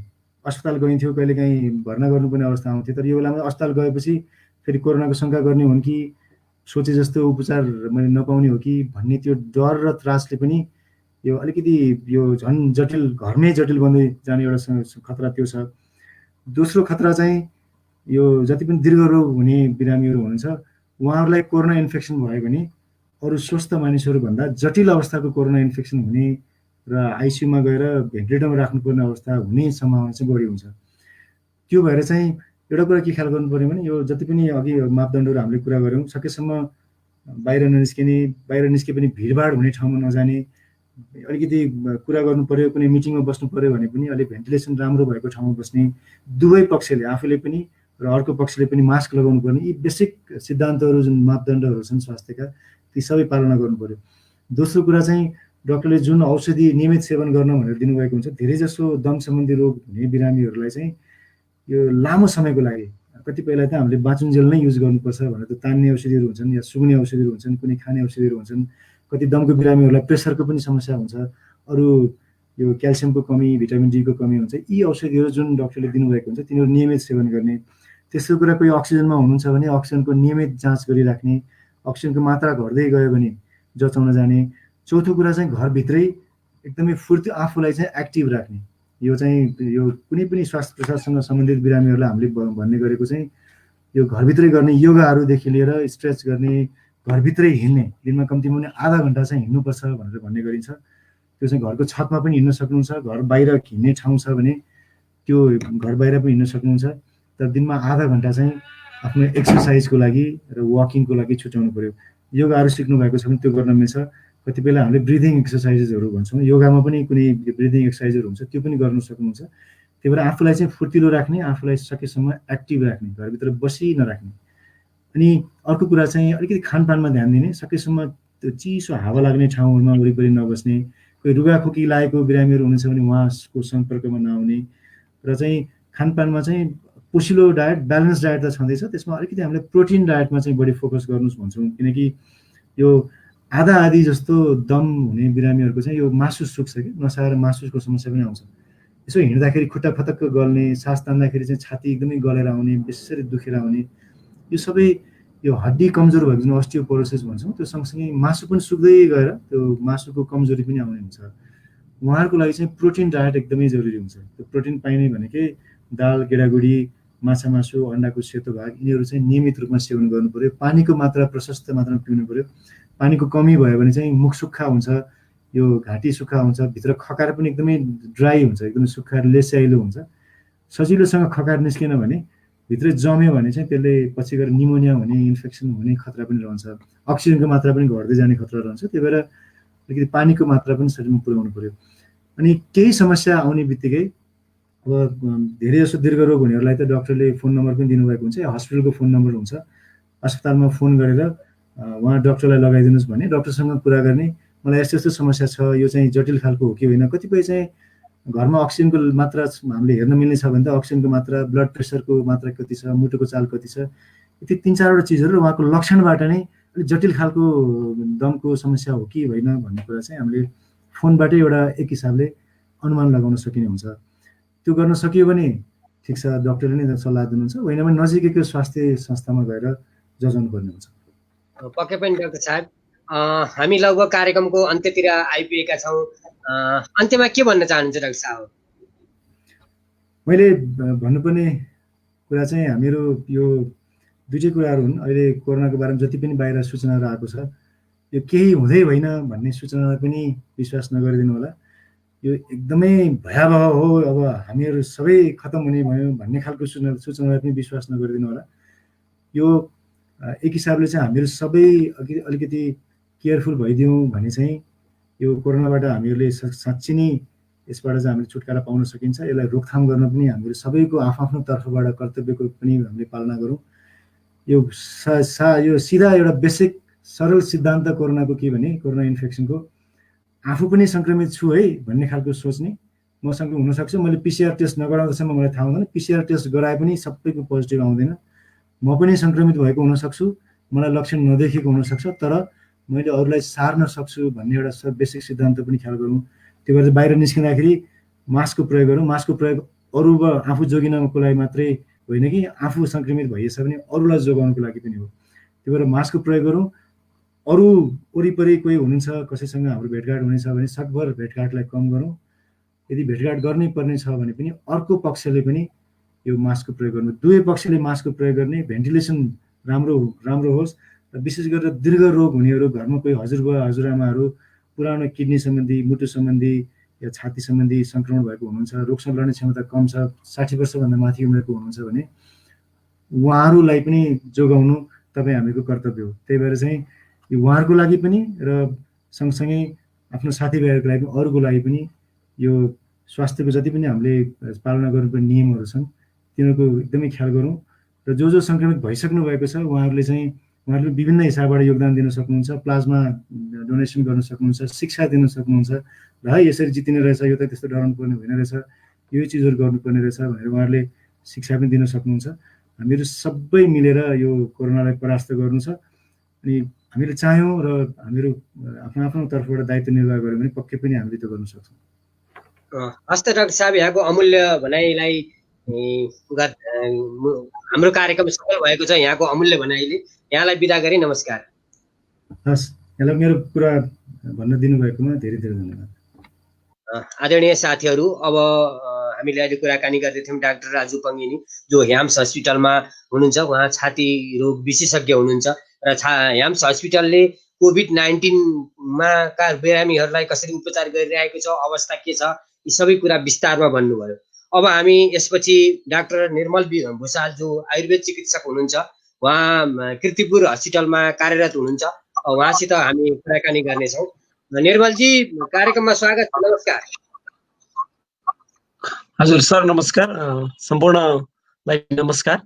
अस्पताल गइन्थ्यो, कहिलेकाहीँ भर्ना गर्नुपर्ने अवस्था आउँथ्यो, तर यो बेलामा अस्पताल गएपछि फेरि कोरोनाको शङ्का गर्ने हुन् कि सोचे जस्तो उपचार मैले नपाउने हो कि भन्ने त्यो डर र त्रासले पनि यो अलिकति यो झन् जटिल, घरमै जटिल बन्दै जाने एउटा खतरा त्यो छ। दोस्रो खतरा चाहिँ यो जति पनि दीर्घ रोग हुने बिरामीहरू हुनुहुन्छ उहाँहरूलाई कोरोना इन्फेक्सन भयो भने अरू स्वस्थ मानिसहरूभन्दा जटिल अवस्थाको कोरोना इन्फेक्सन हुने र आइसियुमा गएर भेन्टिलेटरमा राख्नुपर्ने अवस्था हुने सम्भावना चाहिँ बढी हुन्छ। त्यो भएर चाहिँ एउटा कुरा के ख्याल गर्नु पर्यो भने यो जति पनि अघि मापदण्डहरू हामीले कुरा गऱ्यौँ, सकेसम्म बाहिर ननिस्किने, बाहिर निस्के पनि भिडभाड हुने ठाउँमा नजाने, अलिकति कुरा गर्नु पर्यो, कुनै मिटिङमा बस्नु पर्यो भने पनि अलिक भेन्टिलेसन राम्रो भएको ठाउँमा बस्ने, दुवै पक्षले, आफूले पनि र अर्को पक्षले पनि मास्क लगाउनु पर्ने, यी बेसिक सिद्धान्तहरू जुन मापदण्डहरू छन् स्वास्थ्यका, ती सबै पालना गर्नु पर्यो। दोस्रो कुरा चाहिँ डक्टरले जुन औषधि नियमित सेवन गर्न भनेर दिनुभएको हुन्छ, धेरैजसो दम सम्बन्धी रोग हुने बिरामीहरूलाई चाहिँ यो लामो समयको लागि, कतिपयलाई त हामीले बाँचुन्जेल नै युज गर्नुपर्छ भनेर त तान्ने औषधिहरू हुन्छन् या सुँघ्ने औषधिहरू हुन्छन्, कुनै खाने औषधिहरू हुन्छन्। कति दमको बिरामीहरूलाई प्रेसरको पनि समस्या हुन्छ, अरू यो क्याल्सियमको कमी, भिटामिन डीको कमी हुन्छ। यी औषधिहरू जुन डक्टरले दिनुभएको हुन्छ तिनीहरू नियमित सेवन गर्ने। तेस्रो कुरा, कोही अक्सिजनमा हुनुहुन्छ भने अक्सिजनको नियमित जाँच गरिराख्ने, अक्सिजनको मात्रा घट्दै गयो भने जचाउन जाने। चौथो कुरा चाहिँ घरभित्रै एकदमै फुर्ती, आफूलाई चाहिँ एक्टिभ राख्ने। यो चाहिँ यो कुनै पनि श्वास प्रश्वाससँग सम्बन्धित बिरामीहरूलाई हामीले भन्ने गरेको चाहिँ यो घरभित्रै गर्ने योगाहरूदेखि लिएर स्ट्रेच गर्ने, घरभित्रै हिँड्ने, दिनमा कम्तीमा पनि आधा घन्टा चाहिँ हिँड्नुपर्छ भनेर भन्ने गरिन्छ। त्यो चाहिँ घरको छतमा पनि हिँड्न सक्नुहुन्छ, घर बाहिर हिँड्ने ठाउँ छ भने त्यो घर बाहिर पनि हिँड्न सक्नुहुन्छ, तर दिनमा आधा घन्टा चाहिँ आफ्नो एक्सर्साइजको लागि र वाकिङको लागि छुट्याउनु पर्यो। योगाहरू सिक्नु भएको छ भने त्यो गर्न मिल्छ। कतिबेला हामीले ब्रिदिङ एक्सर्साइजेसहरू भन्छौँ, योगामा पनि कुनै ब्रिदिङ एक्सर्साइजहरू हुन्छ, त्यो पनि गर्न सक्नुहुन्छ। त्यही भएर आफूलाई चाहिँ फुर्तिलो राख्ने, आफूलाई सकेसम्म एक्टिभ राख्ने, घरभित्र बसी नराख्ने। अनि अर्को कुरा चाहिँ अलिकति खानपानमा ध्यान दिने, सकेसम्म त्यो चिसो हावा लाग्ने ठाउँहरूमा वरिपरि नबस्ने, कोही रुगाखोकी लागेको बिरामीहरू हुनुहुन्छ भने उहाँको सम्पर्कमा नआउने, र चाहिँ खानपानमा चाहिँ पोसिलो डायट, ब्यालेन्स डायट त छँदैछ, त्यसमा अलिकति हामीले प्रोटिन डायटमा चाहिँ बढी फोकस गर्नुहोस् भन्छौँ। किनकि यो आधा आधी जस्तो दम हुने बिरामीहरूको चाहिँ यो मासु सुक्छ कि, नसाएर मासुको समस्या पनि आउँछ। यसो हिँड्दाखेरि खुट्टा फतक्क गल्ने, सास तान्दाखेरि चाहिँ छाती एकदमै गलेर आउने, बेसरी दुखेर आउने, यो सबै यो हड्डी कमजोर भएको जुन अस्टियोपोरोसिस भन्छौँ, त्यो सँगसँगै मासु पनि सुक्दै गएर त्यो मासुको कमजोरी पनि आउने हुन्छ। उहाँहरूको लागि चाहिँ प्रोटिन डायट एकदमै जरुरी हुन्छ। त्यो प्रोटिन पाइने भनेकै दाल, गेडागुडी, माछा मासु, अन्डाको सेतो भाग, यिनीहरू चाहिँ नियमित रूपमा सेवन गर्नु पर्यो। पानीको मात्रा प्रशस्त मात्रामा पिउनु पर्यो। पानीको कमी भयो भने चाहिँ मुख सुक्खा हुन्छ, यो घाँटी सुक्खा हुन्छ, भित्र खकार पनि एकदमै ड्राई हुन्छ, एकदमै सुक्खा लेस्याइलो हुन्छ। सजिलोसँग खकार निस्केन भने, भित्रै जम्यो भने चाहिँ त्यसले पछि गएर निमोनिया हुने, इन्फेक्सन हुने खतरा पनि रहन्छ। अक्सिजनको मात्रा पनि घट्दै जाने खतरा रहन्छ। त्यही भएर अलिकति पानीको मात्रा पनि शरीरमा पुर्याउनु पर्यो। अनि केही समस्या आउने बित्तिकै, अब धेरै जसो दीर्घ रोग हुनेहरूलाई त डक्टरले फोन नम्बर पनि दिनुभएको हुन्छ, हस्पिटलको फोन नम्बर हुन्छ, अस्पतालमा फोन गरेर उहाँ डक्टरलाई लगाइदिनुहोस् भने डक्टरसँग कुरा गर्ने, मलाई यस्तो यस्तो समस्या छ, यो चाहिँ जटिल खालको हो कि होइन। कतिपय चाहिँ घरमा अक्सिजनको मात्रा हामीले हेर्न मिल्ने छ भने त अक्सिजनको मात्रा, ब्लड प्रेसरको मात्रा कति छ, मुटुको चाल कति छ, यति 3-4वटा चिजहरू उहाँको लक्षणबाट नै अलिक जटिल खालको दमको समस्या हो कि होइन भन्ने कुरा चाहिँ हामीले फोनबाटै एउटा एक हिसाबले अनुमान लगाउन सकिने हुन्छ। त्यो गर्न सकियो भने ठिक छ, डक्टरले नै सल्लाह दिनुहुन्छ, होइन भने नजिकैको स्वास्थ्य संस्थामा गएर जचाउनु पर्ने हुन्छ। पक्कै पनि डाक्टर साहब, हामी लगभग कार्यक्रमको अन्त्यतिर आइपुगेका छौँ। अन्त्यमा के भन्न चाहनुहुन्छ डाक्टर साहब? मैले भन्नुपर्ने कुरा चाहिँ हामीहरू यो दुईटै कुराहरू हुन्। अहिले कोरोनाको बारेमा जति पनि बाहिर सूचनाहरू आएको छ, यो केही हुँदै होइन भन्ने सूचनालाई पनि विश्वास नगरिदिनु होला। यो एकदमै भयावह हो, अब हामीहरू सबै खतम हुने भयो भन्ने खालको सूचनालाई पनि विश्वास नगरिदिनु होला। यो एक हिसाबले चाहिँ हामीहरू सबै अलिकति केयरफुल भइदियौँ भने चाहिँ यो कोरोनाबाट हामीहरूले साँच्चै नै यसबाट चाहिँ हामीले छुटकारा पाउन सकिन्छ। यसलाई रोकथाम गर्न पनि हामीहरू सबैको आफ्नो तर्फबाट कर्तव्यको पनि हामीले पालना गरौँ। यो यो सिधा एउटा बेसिक सरल सिद्धान्त कोरोनाको के भने, कोरोना इन्फेक्सनको आफू पनि सङ्क्रमित छु है भन्ने खालको सोच्ने, मसँग हुनसक्छ, मैले पिसिआर टेस्ट नगराउँदासम्म मलाई थाहा हुँदैन, पिसिआर टेस्ट गराए पनि सबैको पोजिटिभ आउँदैन, म पनि सङ्क्रमित भएको हुनसक्छु, मलाई लक्षण नदेखेको हुनसक्छ, तर मैले अरूलाई सार्न सक्छु भन्ने एउटा बेसिक सिद्धान्त पनि ख्याल गरौँ। त्यो भएर बाहिर निस्किँदाखेरि मास्कको प्रयोग गरौँ। मास्कको प्रयोग अरू आफू जोगिनको लागि मात्रै होइन कि आफू सङ्क्रमित भइएछ भने अरूलाई जोगाउनको लागि पनि हो। त्यही भएर मास्कको प्रयोग गरौँ। अरू वरिपरि कोही हुनुहुन्छ, कसैसँग हाम्रो भेटघाट हुनेछ भने सकभर भेटघाटलाई कम गरौँ। यदि भेटघाट गर्नै पर्ने छ भने पनि अर्को पक्षले पनि यो मास्कको प्रयोग गर्नु, दुवै पक्षले मास्कको प्रयोग गर्ने, भेन्टिलेसन राम्रो होस्। र विशेष गरेर दीर्घ रोग हुनेहरू, घरमा कोही हजुरबुवा हजुरआमाहरू पुरानो किडनी सम्बन्धी, मुटु सम्बन्धी या छाती सम्बन्धी सङ्क्रमण भएको हुनुहुन्छ, रोगसँग लड्ने क्षमता कम छ, 60 वर्षभन्दा माथि उमेरको हुनुहुन्छ भने उहाँहरूलाई पनि जोगाउनु तपाईँ हामीको कर्तव्य हो। त्यही भएर चाहिँ यो उहाँहरूको लागि पनि र सँगसँगै आफ्नो साथीभाइहरूको लागि पनि अरूको लागि पनि यो स्वास्थ्यको जति पनि हामीले पालना गर्नुपर्ने नियमहरू छन् तिनीहरूको एकदमै ख्याल गरौँ र जो जो सङ्क्रमित भइसक्नु भएको छ उहाँहरूले विभिन्न हिसाबबाट योगदान दिन सक्नुहुन्छ, प्लाज्मा डोनेसन गर्न सक्नुहुन्छ, शिक्षा दिन सक्नुहुन्छ र है यसरी जितिने रहेछ, यो त त्यस्तो डराउनु पर्ने होइन रहेछ, यो चिजहरू गर्नुपर्ने रहेछ भनेर उहाँहरूले शिक्षा पनि दिन सक्नुहुन्छ। हामीहरू सबै मिलेर यो कोरोनालाई परास्त गर्नु छ अनि हामीले चाह्यौँ र हामीहरू आफ्नो आफ्नो तर्फबाट दायित्व निर्वाह गऱ्यौँ भने पक्कै पनि हामीले त्यो गर्न सक्छौँ। हस्त डाक्टर साहब, यहाँको अमूल्य भनाइलाई हाम्रो कार्यक्रम सफल भएको छ। यहाँको अमूल्य भनाइले यहाँलाई बिदा गरी नमस्कार। हस्, यहाँलाई मेरो कुरा भन्न दिनुभएकोमा धेरै धेरै धन्यवाद। आदरणीय साथीहरू, अब हामीले अहिले कुराकानी गर्दै थियौँ डाक्टर राजु पङ्गिनी, जो ह्याम्स हस्पिटलमा हुनुहुन्छ। उहाँ छाती रोग विशेषज्ञ हुनुहुन्छ र ह्याम्स हस्पिटलले कोभिड-19 का बिरामीहरूलाई कसरी उपचार गरिरहेको छ, अवस्था के छ, यी सबै कुरा विस्तारमा भन्नुभयो। अब हामी यसपछि डाक्टर निर्मल भुषाल, जो आयुर्वेद चिकित्सक हुनुहुन्छ, उहाँ कीर्तिपुर हस्पिटलमा कार्यरत हुनुहुन्छ, उहाँसित हामी कुराकानी गर्नेछौँ। निर्मलजी, कार्यक्रममा स्वागत, नमस्कार। हजुर सर, नमस्कार। सम्पूर्णलाई नमस्कार।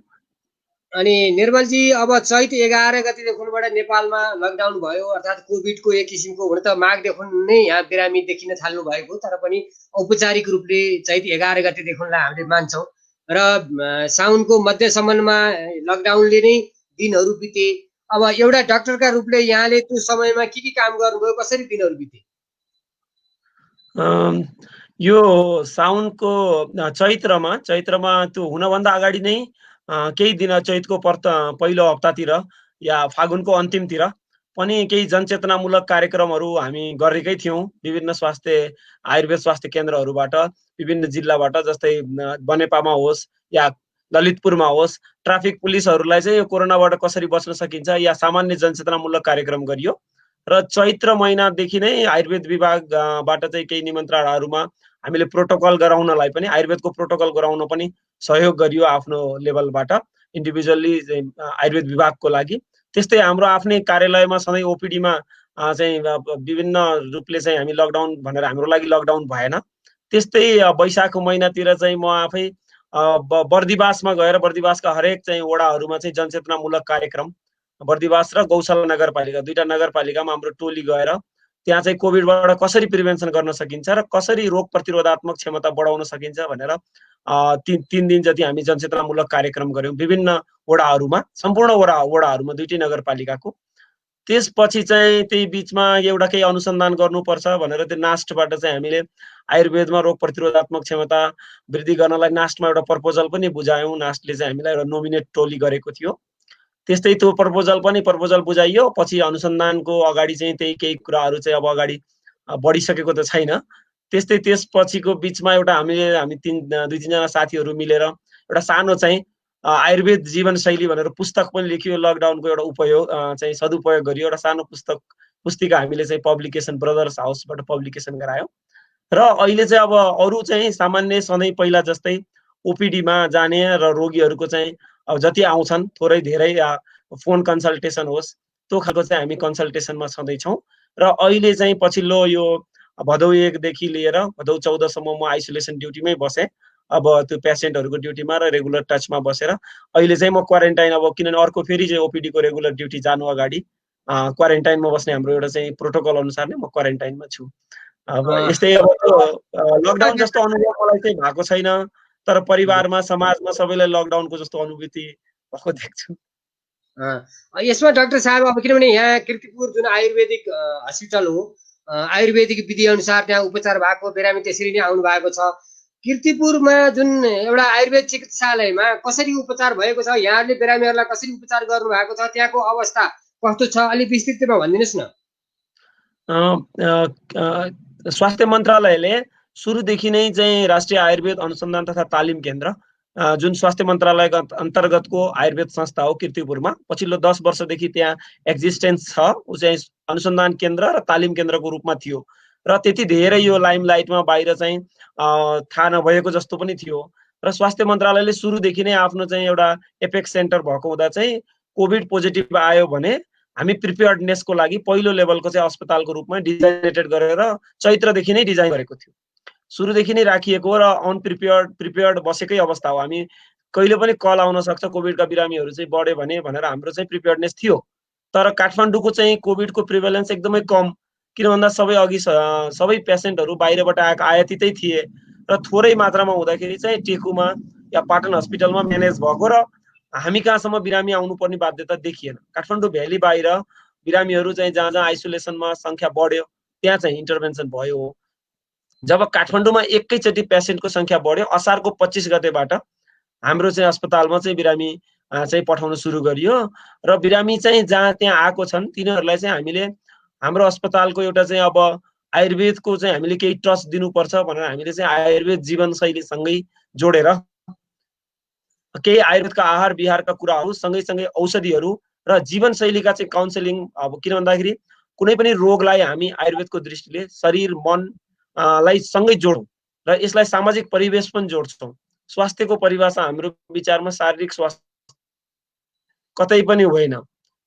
अनि निर्मलजी, अब चैत 11 गतेदेखिबाट नेपालमा लकडाउन भयो, अर्थात् कोभिडको एक किसिमको हुन त माघदेखि नै यहाँ बिरामी देखिन थाल्नु भएको, तर पनि औपचारिक रूपले चैत 11 गतेदेखिलाई हामीले मान्छौँ र साउनको मध्यसम्ममा लकडाउनले नै दिनहरू बिते। अब एउटा डाक्टरका रूपले यहाँले त्यो समयमा के काम गर्नुभयो, कसरी दिनहरू बिते? यो साउनको चैत्रमा त्यो हुनभन्दा अगाडि नै केही दिन चैतको पहिलो हप्तातिर या फागुनको अन्तिमतिर पनि केही जनचेतनामूलक कार्यक्रमहरू हामी गरेकै थियौँ। विभिन्न आयुर्वेद स्वास्थ्य केन्द्रहरूबाट, विभिन्न जिल्लाबाट, जस्तै बनेपामा होस् या ललितपुरमा होस्, ट्राफिक पुलिसहरूलाई चाहिँ यो कोरोनाबाट कसरी बच्न सकिन्छ या सामान्य जनचेतनामूलक कार्यक्रम गरियो। र चैत्र महिनादेखि नै आयुर्वेद विभागबाट चाहिँ केही निमन्त्रणाहरूमा हामीले प्रोटोकल गराउनलाई पनि, आयुर्वेदको प्रोटोकल गराउन पनि सहयोग गरियो आफ्नो लेभलबाट, इन्डिभिजुअली आयुर्वेद विभागको लागि। त्यस्तै हाम्रो आफ्नै कार्यालयमा सधैँ ओपिडीमा चाहिँ विभिन्न रूपले चाहिँ हामी लकडाउन भनेर हाम्रो लागि लकडाउन भएन। त्यस्तै वैशाख महिनातिर चाहिँ म आफै बर्दिवासमा गएर बर्दिवासका हरेक चाहिँ वडाहरूमा चाहिँ जनचेतनामूलक कार्यक्रम, बर्दिवास र गौशाला नगरपालिका, दुईटा नगरपालिकामा हाम्रो टोली गएर त्यहाँ चाहिँ कोभिडबाट कसरी प्रिभेन्सन गर्न सकिन्छ र कसरी रोग प्रतिरोधात्मक क्षमता बढाउन सकिन्छ भनेर 3 दिन जति हामी जनचेतनामूलक कार्यक्रम गऱ्यौँ विभिन्न वडाहरूमा, सम्पूर्ण वडाहरूमा, दुईटै नगरपालिकाको। त्यसपछि चाहिँ त्यही बिचमा एउटा केही अनुसन्धान गर्नुपर्छ भनेर त्यो नास्टबाट चाहिँ हामीले आयुर्वेदमा रोग प्रतिरोधात्मक क्षमता वृद्धि गर्नलाई नास्टमा एउटा प्रपोजल पनि बुझायौँ। नास्टले चाहिँ हामीलाई एउटा नोमिनेट टोली गरेको थियो। त्यस्तै त्यो प्रपोजल बुझाइयो। पछि अनुसन्धानको अगाडि चाहिँ त्यही केही कुराहरू चाहिँ अब अगाडि बढिसकेको त छैन। त्यस्तै त्यसपछिको बिचमा एउटा हामी 2-3जना साथीहरू मिलेर एउटा सानो चाहिँ आयुर्वेद जीवनशैली भनेर पुस्तक पनि लेखियो। लकडाउनको एउटा उपयोग चाहिँ सदुपयोग गरियो। एउटा सानो पुस्तिका हामीले चाहिँ पब्लिकेसन ब्रदर्स हाउसबाट पब्लिकेसन गरायौँ। र अहिले चाहिँ अब अरू चाहिँ सामान्य सधैँ पहिला जस्तै ओपिडीमा जाने र रोगीहरूको चाहिँ अब जति आउँछन् थोरै धेरै फोन कन्सल्टेसन होस्, त्यो खालको चाहिँ हामी कन्सल्टेसनमा छँदैछौँ। र अहिले चाहिँ पछिल्लो यो भदौ 1 देखि लिएर भदौ 14 सम्म म आइसोलेसन ड्युटीमै बसेँ। अब त्यो पेसेन्टहरूको ड्युटीमा र रेगुलर टचमा बसेर अहिले चाहिँ म क्वारेन्टाइन, अब किनभने अर्को फेरि चाहिँ ओपिडीको रेगुलर ड्युटी जानु अगाडि क्वारेन्टाइनमा बस्ने हाम्रो एउटा चाहिँ प्रोटोकल अनुसार नै म क्वारेन्टाइनमा छु। अब यस्तै अब लकडाउन जस्तो अनुभव मलाई चाहिँ भएको छैन, तर परिवारमा, समाजमा सबैलाई लकडाउनको जस्तो अनुभूति भएको देख्छु। यसमा डाक्टर साहब, अब किनभने यहाँ कीर्तिपुर जुन आयुर्वेदिक हस्पिटल हो, आयुर्वेदिक विधि अनुसार त्यहाँ उपचार भएको बिरामी त्यसरी नै आउनु भएको छ। कीर्तिपुरमा जुन एउटा आयुर्वेद चिकित्सालयमा कसरी उपचार भएको छ, यहाँले बिरामीहरूलाई कसरी उपचार गर्नु भएको छ, त्यहाँको अवस्था कस्तो छ, अलिक विस्तृत रूपमा भनिदिनुहोस् न। स्वास्थ्य मन्त्रालयले सुरुदेखि नै चाहिँ राष्ट्रिय आयुर्वेद अनुसन्धान तथा तालिम केन्द्र, जुन स्वास्थ्य मन्त्रालयका अन्तर्गतको आयुर्वेद संस्था हो कीर्तिपुरमा, पछिल्लो 10 वर्षदेखि त्यहाँ एक्जिस्टेन्स छ। ऊ चाहिँ अनुसन्धान केन्द्र र तालिम केन्द्रको रूपमा थियो र त्यति धेरै यो लाइमलाइटमा बाहिर चाहिँ थाहा नभएको जस्तो पनि थियो। र स्वास्थ्य मन्त्रालयले सुरुदेखि नै आफ्नो चाहिँ एउटा एपेक्स सेन्टर भएको हुँदा चाहिँ कोभिड पोजिटिभ आयो भने हामी प्रिपेयर्डनेसको लागि पहिलो लेभलको चाहिँ अस्पतालको रूपमा डिजाइनेटेड गरेर चैत्रदेखि नै डिजाइन गरेको थियो। सुरुदेखि नै राखिएको र प्रिपेयर्ड बसेकै अवस्था हो। हामी कहिले पनि कल आउन सक्छ कोभिडका बिरामीहरू चाहिँ बढ्यो भने भनेर हाम्रो चाहिँ प्रिपेयर्डनेस थियो। तर काठमाडौँको चाहिँ कोभिडको प्रिभेलेन्स एकदमै कम, किन भन्दा सबै पेसेन्टहरू बाहिरबाट आयातितै थिए र थोरै मात्रामा हुँदाखेरि चाहिँ टेकुमा या पाटन हस्पिटलमा म्यानेज भएको र हामी कहाँसम्म बिरामी आउनुपर्ने बाध्यता देखिएन। काठमाडौँ भ्याली बाहिर बिरामीहरू चाहिँ जहाँ जहाँ आइसोलेसनमा सङ्ख्या बढ्यो त्यहाँ चाहिँ इन्टरभेन्सन भयो। जब काठमाडौँमा एकैचोटि पेसेन्टको सङ्ख्या बढ्यो असारको 25 गतेबाट हाम्रो चाहिँ अस्पतालमा चाहिँ बिरामी चाहिँ पठाउन सुरु गरियो र बिरामी चाहिँ जहाँ त्यहाँ आएको छन् तिनीहरूलाई चाहिँ हामीले हाम्रो अस्पतालको एउटा चाहिँ अब आयुर्वेदको चाहिँ हामीले केही टच दिनुपर्छ भनेर हामीले चाहिँ आयुर्वेद जीवनशैलीसँगै जोडेर केही आयुर्वेदका आहार विहारका कुराहरू सँगैसँगै औषधिहरू र जीवनशैलीका चाहिँ काउन्सिलिङ, अब किन भन्दाखेरि कुनै पनि रोगलाई हामी आयुर्वेदको दृष्टिले शरीर मन लाई सँगै जोडौँ र यसलाई सामाजिक परिवेश पनि जोड्छौँ। स्वास्थ्यको परिभाषा हाम्रो विचारमा शारीरिक स्वास्थ्य कतै पनि होइन,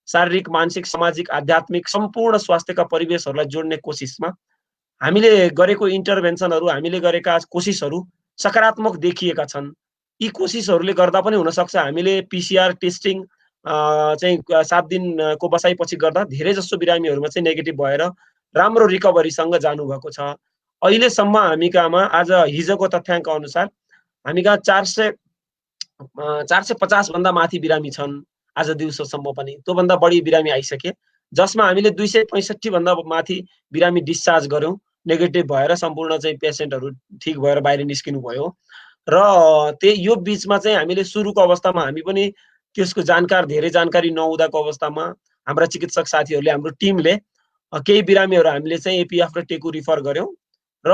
शारीरिक मानसिक सामाजिक आध्यात्मिक सम्पूर्ण स्वास्थ्यका परिवेशहरूलाई जोड्ने कोसिसमा हामीले गरेको इन्टरभेन्सनहरू, हामीले गरेका कोसिसहरू सकारात्मक देखिएका छन्। यी कोसिसहरूले गर्दा पनि हुनसक्छ हामीले पिसिआर टेस्टिङ चाहिँ 7 दिनको बसाइपछि गर्दा धेरै जसो बिरामीहरूमा चाहिँ नेगेटिभ भएर राम्रो रिकभरीसँग जानुभएको छ। अहिलेसम्म हामी कहाँमा आज हिजोको तथ्याङ्क अनुसार हामी कहाँ 450 भन्दा माथि बिरामी छन् आज दिउँसोसम्म पनि, त्योभन्दा बढी बिरामी आइसके, जसमा हामीले 265 भन्दा माथि बिरामी डिस्चार्ज गर्यौं नेगेटिभ भएर सम्पूर्ण चाहिँ पेसेन्टहरू ठिक भएर बाहिर निस्किनु भयो। र यो बीचमा चाहिँ हामीले सुरुको अवस्थामा हामी पनि त्यसको धेरै जानकारी नहुँदाको अवस्थामा हाम्रा चिकित्सक साथीहरूले, हाम्रो टिमले केही बिरामीहरू हामीले चाहिँ एपिएफ र टेकु रिफर गर्यौं र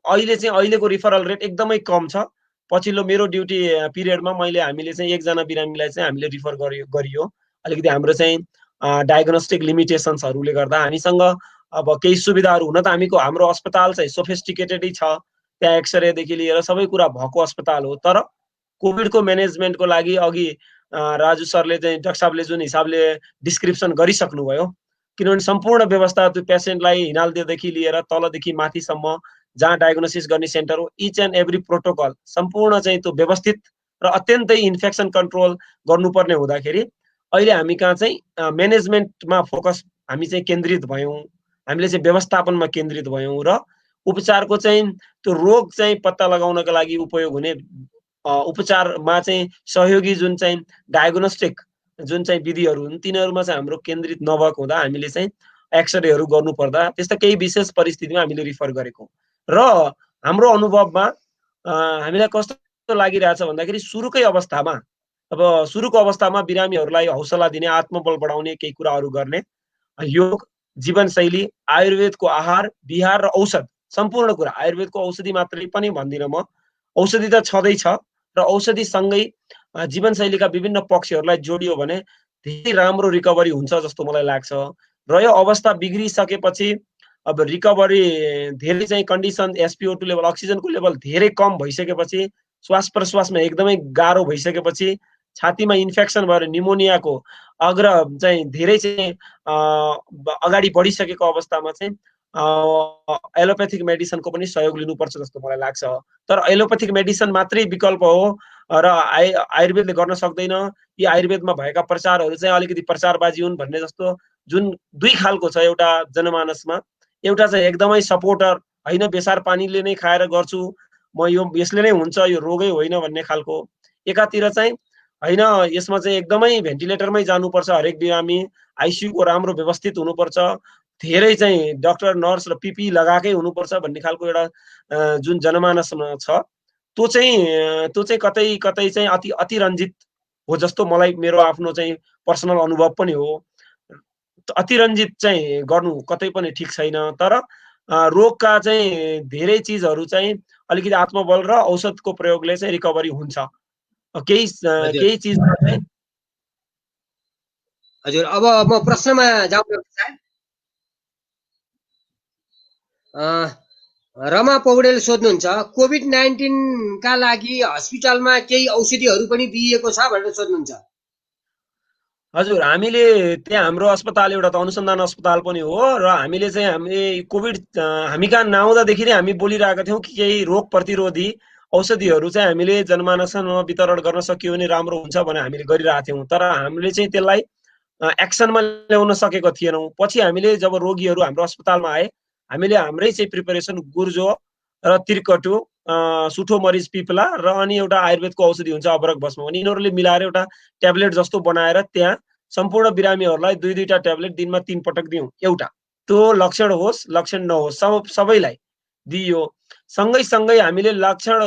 अहिलेको रिफरल रेट एकदमै कम छ। पछिल्लो मेरो ड्युटी पिरियडमा हामीले चाहिँ एकजना बिरामीलाई चाहिँ हामीले रिफर गरियो। अलिकति हाम्रो चाहिँ डायग्नोस्टिक लिमिटेसन्सहरूले गर्दा हामीसँग अब केही सुविधाहरू हुन त हाम्रो अस्पताल चाहिँ सोफिस्टिकेटेडै छ, त्यहाँ एक्सरेदेखि लिएर सबै कुरा भएको अस्पताल हो। तर कोभिडको म्यानेजमेन्टको लागि अघि राजु सरले चाहिँ डाक्टर साहबले जुन हिसाबले डिस्क्रिप्सन गरिसक्नुभयो, किनभने सम्पूर्ण व्यवस्था त्यो पेसेन्टलाई हिनाल्देदेखि लिएर तलदेखि माथिसम्म जहाँ डायग्नोसिस गर्ने सेन्टर हो, इच एन्ड एभ्री प्रोटोकल सम्पूर्ण चाहिँ त्यो व्यवस्थित र अत्यन्तै इन्फेक्सन कन्ट्रोल गर्नुपर्ने हुँदाखेरि अहिले हामी कहाँ चाहिँ म्यानेजमेन्टमा फोकस हामी चाहिँ केन्द्रित भयौँ, हामीले चाहिँ व्यवस्थापनमा केन्द्रित भयौँ र उपचारको चाहिँ त्यो रोग चाहिँ पत्ता लगाउनका लागि उपयोग हुने उपचारमा चाहिँ सहयोगी जुन चाहिँ डायग्नोस्टिक जुन चाहिँ विधिहरू हुन् तिनीहरूमा चाहिँ हाम्रो केन्द्रित नभएको हुँदा हामीले चाहिँ एक्सरेहरू गर्नुपर्दा त्यस्ता केही विशेष परिस्थितिमा हामीले रिफर गरेको र हाम्रो अनुभवमा हामीलाई कस्तो लागिरहेछ भन्दाखेरि सुरुको अवस्थामा बिरामीहरूलाई हौसला दिने, आत्मबल बढाउने केही कुराहरू गर्ने, योग, जीवनशैली, आयुर्वेदको आहार विहार र औषध सम्पूर्ण कुरा, आयुर्वेदको औषधि मात्रै पनि भन्दिनँ म, औषधि त छँदैछ र औषधिसँगै जीवनशैलीका विभिन्न पक्षहरूलाई जोडियो भने धेरै राम्रो रिकभरी हुन्छ जस्तो मलाई लाग्छ। र यो अवस्था बिग्रिसकेपछि अब रिकभरी धेरै चाहिँ कन्डिसन SpO2 लेभल, अक्सिजनको लेभल धेरै कम भइसकेपछि, श्वास प्रश्वासमा एकदमै गाह्रो भइसकेपछि, छातीमा इन्फेक्सन भएर निमोनियाको अग्र चाहिँ धेरै चाहिँ अगाडि बढिसकेको अवस्थामा चाहिँ एलोप्याथिक मेडिसिनको पनि सहयोग लिनुपर्छ जस्तो मलाई लाग्छ। तर एलोप्याथिक मेडिसिन मात्रै विकल्प हो र आयुर्वेदले गर्न सक्दैन, यी आयुर्वेदमा भएका प्रचारहरू चाहिँ अलिकति प्रचारबाजी हुन् भन्ने जस्तो जुन दुई खालको छ एउटा जनमानसमा, एउटा चाहिँ एकदमै सपोर्टर होइन बेसार पानीले नै खाएर गर्छु म, यसले नै हुन्छ, यो रोगै होइन भन्ने खालको, एकातिर चाहिँ होइन यसमा चाहिँ एकदमै भेन्टिलेटरमै जानुपर्छ हरेक बिरामी, आइसियुको राम्रो व्यवस्थित हुनुपर्छ, धेरै चाहिँ डाक्टर नर्स र पिपी लगाएकै हुनुपर्छ भन्ने खालको एउटा जुन जनमानसमा छ त्यो चाहिँ कतै चाहिँ अतिरञ्जित हो जस्तो मलाई मेरो आफ्नो चाहिँ पर्सनल अनुभव पनि हो। अतिरञ्जित चाहिँ गर्नु कतै पनि ठिक छैन। तर रोगका चाहिँ धेरै चिजहरू चाहिँ अलिकति आत्मबल र औषधको प्रयोगले चाहिँ रिकभरी हुन्छ। केही चिज चाहिँ हजुर। अब म प्रश्नमा जाउँ साहब। रमा पौडेल सोध्नुहुन्छ कोभिड-19 का लागि हस्पिटलमा केही औषधिहरू पनि दिइएको छ भनेर सोध्नुहुन्छ। हजुर, हामीले त्यहाँ हाम्रो अस्पताल एउटा त अनुसन्धान अस्पताल पनि हो र हामी कोभिड हामी कहाँ नआउँदादेखि नै हामी बोलिरहेका थियौँ कि केही रोग प्रतिरोधी औषधिहरू चाहिँ हामीले जनमानसमा वितरण गर्न सकियो भने राम्रो हुन्छ भनेर हामीले गरिरहेका थियौँ। तर हामीले चाहिँ त्यसलाई एक्सनमा ल्याउन सकेको थिएनौँ। पछि हामीले जब रोगीहरू हाम्रो अस्पतालमा आए, हामीले हाम्रै चाहिँ प्रिपरेसन गुर्जो र तिर्कटु, सुठो मरिच पिप्ला र अनि एउटा आयुर्वेदको औषधि हुन्छ अबरक भस्म, अनि यिनीहरूले मिलाएर एउटा ट्याब्लेट जस्तो बनाएर त्यहाँ सम्पूर्ण बिरामीहरूलाई 2-2टा ट्याब्लेट दिनमा 3 पटक दियौँ। एउटा त्यो लक्षण होस् लक्षण नहोस् सबैलाई दिइयो। सँगै हामीले लक्षण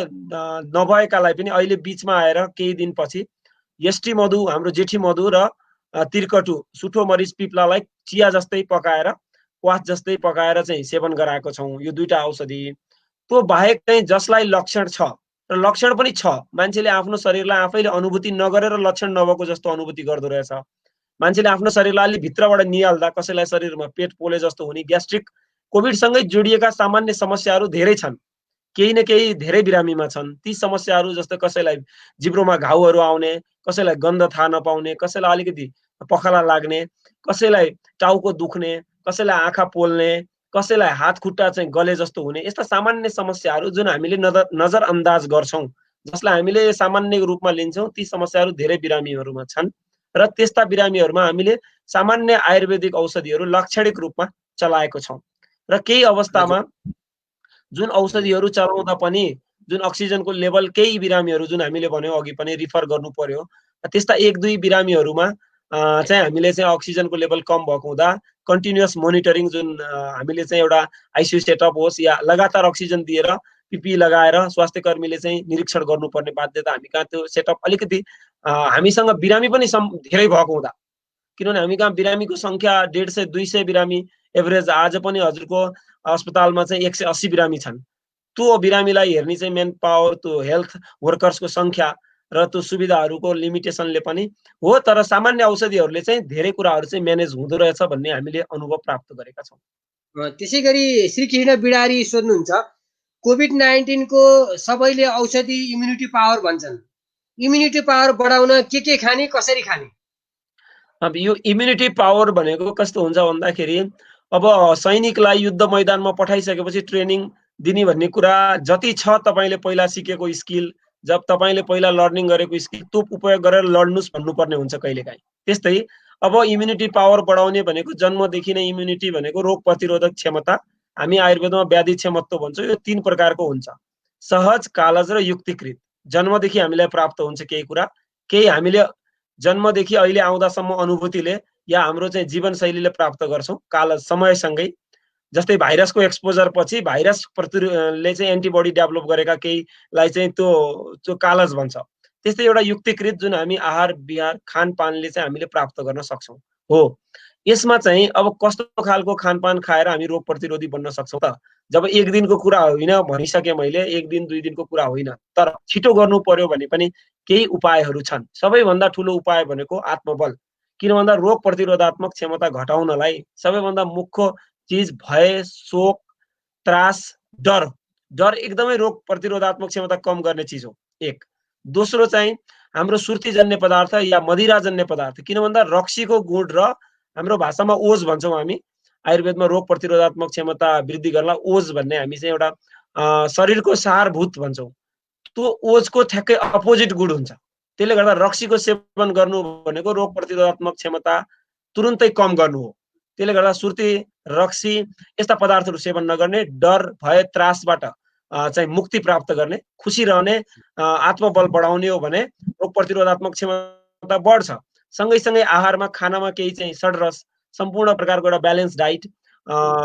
नभएकालाई पनि अहिले बिचमा आएर केही दिनपछि यष्टि मधु, हाम्रो जेठी मधु र तिर्कटु, सुठो मरिच पिप्लालाई चिया जस्तै पकाएर, क्वाथ जस्तै पकाएर चाहिँ सेवन गराएको छौँ। यो 2टा औषधि। त्यो बाहेक चाहिँ जसलाई लक्षण छ र लक्षण पनि छ, मान्छेले आफ्नो शरीरलाई आफैले अनुभूति नगरेर लक्षण नभएको जस्तो अनुभूति गर्दो रहेछ। मान्छेले आफ्नो शरीरलाई अलि भित्रबाट निहाल्दा कसैलाई शरीरमा पेट पोले जस्तो हुने, ग्यास्ट्रिक, कोभिडसँगै जोडिएका सामान्य समस्याहरू धेरै छन्। केही न केही धेरै बिरामीमा छन्। ती समस्याहरू जस्तो कसैलाई जिब्रोमा घाउहरू आउने, कसैलाई गन्ध थाहा नपाउने, कसैलाई अलिकति पखाला लाग्ने, कसैलाई टाउको दुख्ने, कसैलाई आँखा पोल्ने, कसैलाई हात खुट्टा चाहिँ गले जस्तो हुने, यस्ता सामान्य समस्याहरू जुन हामीले नजरअन्दाज गर्छौँ, जसलाई हामीले सामान्य रूपमा लिन्छौँ, ती समस्याहरू धेरै बिरामीहरूमा छन् र त्यस्ता बिरामीहरूमा हामीले सामान्य आयुर्वेदिक औषधिहरू लाक्षणिक रूपमा चलाएको छौँ र केही अवस्थामा जुन औषधिहरू चलाउँदा पनि जुन अक्सिजनको लेभल केही बिरामीहरू जुन हामीले भन्यौँ अघि पनि रिफर गर्नु पर्यो, त्यस्ता 1-2 बिरामीहरूमा चाहिँ हामीले चाहिँ अक्सिजनको लेभल कम भएको हुँदा कन्टिन्युअस मोनिटरिङ जुन हामीले चाहिँ एउटा आइसियु सेटअप होस् या लगातार अक्सिजन दिएर पिपी लगाएर स्वास्थ्य कर्मीले चाहिँ निरीक्षण गर्नुपर्ने बाध्यता हामी कहाँ त्यो सेटअप अलिकति हामीसँग बिरामी पनि धेरै भएको हुँदा, किनभने हामी कहाँ बिरामीको सङ्ख्या 150-200 बिरामी एभरेज आज पनि हजुरको अस्पतालमा चाहिँ 180 बिरामी छन्। त्यो बिरामीलाई हेर्ने चाहिँ मेन पावर, त्यो हेल्थ वर्कर्सको सङ्ख्या र त्यो सुविधाहरूको लिमिटेसनले पनि हो, तर सामान्य औषधिहरूले चाहिँ धेरै कुराहरू चाहिँ म्यानेज हुँदो रहेछ भन्ने हामीले अनुभव प्राप्त गरेका छौँ। त्यसै गरी श्रीकृष्ण बिडारी सोध्नुहुन्छ कोभिड-19 को सबैले औषधि इम्युनिटी पावर भन्छन्। इम्युनिटी पावर बढाउन के खाने, कसरी खाने? अब यो इम्युनिटी पावर भनेको कस्तो हुन्छ भन्दाखेरि अब सैनिकलाई युद्ध मैदानमा पठाइसकेपछि ट्रेनिङ दिने भन्ने कुरा जति छ तपाईले पहिला सिकेको स्किल, जब तपाईले पहिला लर्निङ गरेको स्किल त्यो उपयोग गरेर लड्नुस् भन्नुपर्ने हुन्छ कहिलेकाहीँ। त्यस्तै अब इम्युनिटी पावर बढाउने भनेको जन्मदेखि नै इम्युनिटी भनेको रोग प्रतिरोधक क्षमता, हामी आयुर्वेदमा व्याधि क्षमत्व भन्छौँ। यो 3 प्रकारको हुन्छ, सहज, कालज र युक्तिकृत। जन्मदेखि हामीलाई प्राप्त हुन्छ केही कुरा, केही हामीले जन्मदेखि अहिले आउँदासम्म अनुभूतिले या हाम्रो चाहिँ जीवनशैलीले प्राप्त गर्छौँ काल समयसँगै। जस्तै भाइरसको एक्सपोजर पछि भाइरस ले चाहिँ एन्टिबडी डेभलप गरेका केहीलाई चाहिँ त्यो कालज भन्छ। त्यस्तै एउटा युक्तिकृत जुन हामी आहार विहार खानपानले चाहिँ हामीले प्राप्त गर्न सक्छौँ हो। यसमा चाहिँ अब कस्तो खालको खानपान खाएर हामी रोग प्रतिरोधी बन्न सक्छौँ त? जब 1 दिनको कुरा होइन भनिसकेँ मैले, 1 दिन 2 दिनको कुरा होइन, तर छिटो गर्नु पर्यो भने पनि केही उपायहरू छन्। सबैभन्दा ठुलो उपाय भनेको आत्मबल। किन भन्दा रोग प्रतिरोधात्मक क्षमता घटाउनलाई सबैभन्दा मुख्य चिज भय, शोक, त्रास, डर। डर एकदमै रोग प्रतिरोधात्मक क्षमता कम गर्ने चिज हो, एक। दोस्रो चाहिँ हाम्रो सुर्तीजन्य पदार्थ या मदिराजन्य पदार्थ। किन भन्दा रक्सीको गुण र हाम्रो भाषामा ओज भन्छौँ हामी, आयुर्वेदमा रोग प्रतिरोधात्मक क्षमता वृद्धि गर्नलाई ओज भन्ने हामी चाहिँ एउटा शरीरको सारभूत भन्छौँ। त्यो ओजको ठ्याक्कै अपोजिट गुण हुन्छ। त्यसले गर्दा रक्सीको सेवन गर्नु भनेको रोग प्रतिरोधात्मक क्षमता तुरुन्तै कम गर्नु हो। त्यसले गर्दा सुर्ती, रक्सी यस्ता पदार्थहरू सेवन नगर्ने, डर, भय, त्रासबाट चाहिँ मुक्ति प्राप्त गर्ने, खुसी रहने, आत्मबल बढाउने हो भने रोग प्रतिरोधात्मक क्षमता बढ्छ। सँगै आहारमा खानामा केही चाहिँ षड्रस सम्पूर्ण प्रकारको एउटा ब्यालेन्स डाइट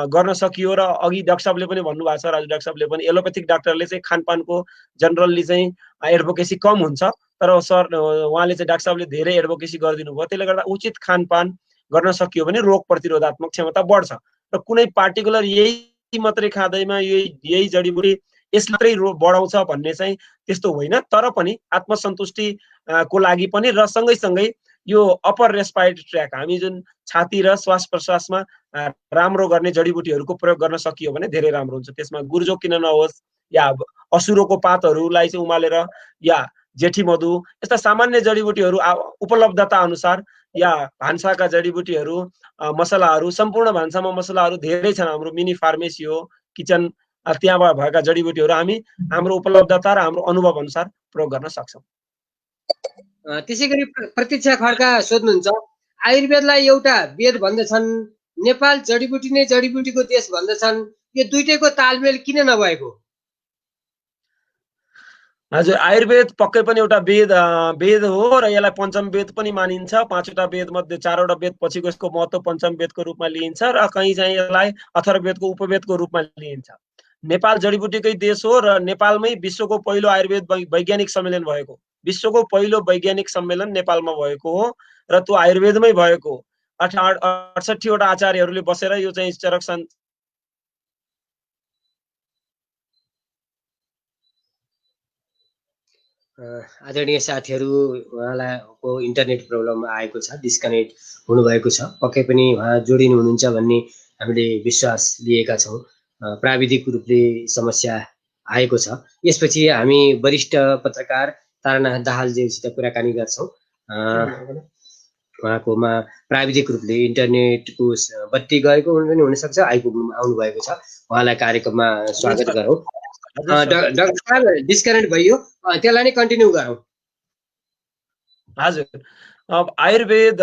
गर्न सकियो र अघि डाक्टर साहबले पनि भन्नुभएको छ, राजु डाक्टर साहबले पनि, एलोपेथिक डाक्टरले चाहिँ खानपानको जनरली चाहिँ एडभोकेसी कम हुन्छ, तर उहाँले चाहिँ डाक्टर साहबले धेरै एडभोकेसी गरिदिनु भयो। त्यसले गर्दा उचित खानपान गर्न सकियो भने रोग प्रतिरोधात्मक क्षमता बढ्छ र कुनै पार्टिकुलर यही मात्रै खाँदैमा यही जडीबुटी यस मात्रै बढाउँछ भन्ने चाहिँ त्यस्तो होइन। तर पनि आत्मसन्तुष्टि को लागि पनि र सँगै यो अप्पर रेस्पिरेटरी ट्र्याक, हामी जुन छाती र श्वास प्रश्वासमा राम्रो गर्ने जडीबुटीहरूको प्रयोग गर्न सकियो भने धेरै राम्रो हुन्छ। त्यसमा गुर्जो किन नहोस् या असुरोको पातहरूलाई चाहिँ उमालेर या जेठी मधु यस्ता सामान्य जडीबुटीहरू उपलब्धता अनुसार या भान्साका जडीबुटीहरू मसलाहरू सम्पूर्ण भान्सामा मसलाहरू धेरै छन्। हाम्रो मिनी फार्मेसी हो, किचन त्यहाँबाट भएका जडीबुटीहरू हामी हाम्रो उपलब्धता र हाम्रो अनुभव अनुसार प्रयोग गर्न सक्छौँ। त्यसै गरी प्रतीक्षा खड्का सोध्नुहुन्छ, आयुर्वेदलाई एउटा वेद भन्दछन्, नेपाल जडीबुटी नै जडीबुटीको देश भन्दछन्, यो दुईटैको तालमेल किन नभएको? हजुर, आयुर्वेद पक्कै पनि एउटा वेद हो र यसलाई पञ्चम वेद पनि मानिन्छ। 5वटा वेद मध्ये 4वटा वेद पछिको यसको महत्त्व पञ्चम वेदको रूपमा लिइन्छ र कहीँ चाहिँ यसलाई अथर्ववेदको उपवेदको रूपमा लिइन्छ। नेपाल जडीबुटीकै देश हो र नेपालमै विश्वको पहिलो आयुर्वेद वैज्ञानिक सम्मेलन भएको, विश्वको पहिलो वैज्ञानिक सम्मेलन नेपालमा भएको हो र त्यो आयुर्वेदमै भएको हो। 68वटा आचार्यहरूले बसेर यो चाहिँ चरक आदरणीय साथीहरू, उहाँको इन्टरनेट प्रब्लम आएको छ, डिस्कनेक्ट हुनुभएको छ। पक्कै पनि उहाँ जोडिनु हुनुहुन्छ भन्ने हामीले विश्वास लिएका छौँ। प्राविधिक रूपले समस्या आएको छ। यसपछि हामी वरिष्ठ पत्रकार तारानाथ दाहालज्यूसित कुराकानी गर्छौँ। उहाँकोमा प्राविधिक रूपले इन्टरनेटको बत्ती गएको पनि हुनसक्छ, आउनुभएको छ। उहाँलाई कार्यक्रममा स्वागत गरौँ। डाक्टर साहब डिस्कनेक्ट भयो, त्यसलाई नै कन्टिन्यू गरौँ। हजुर, अब आयुर्वेद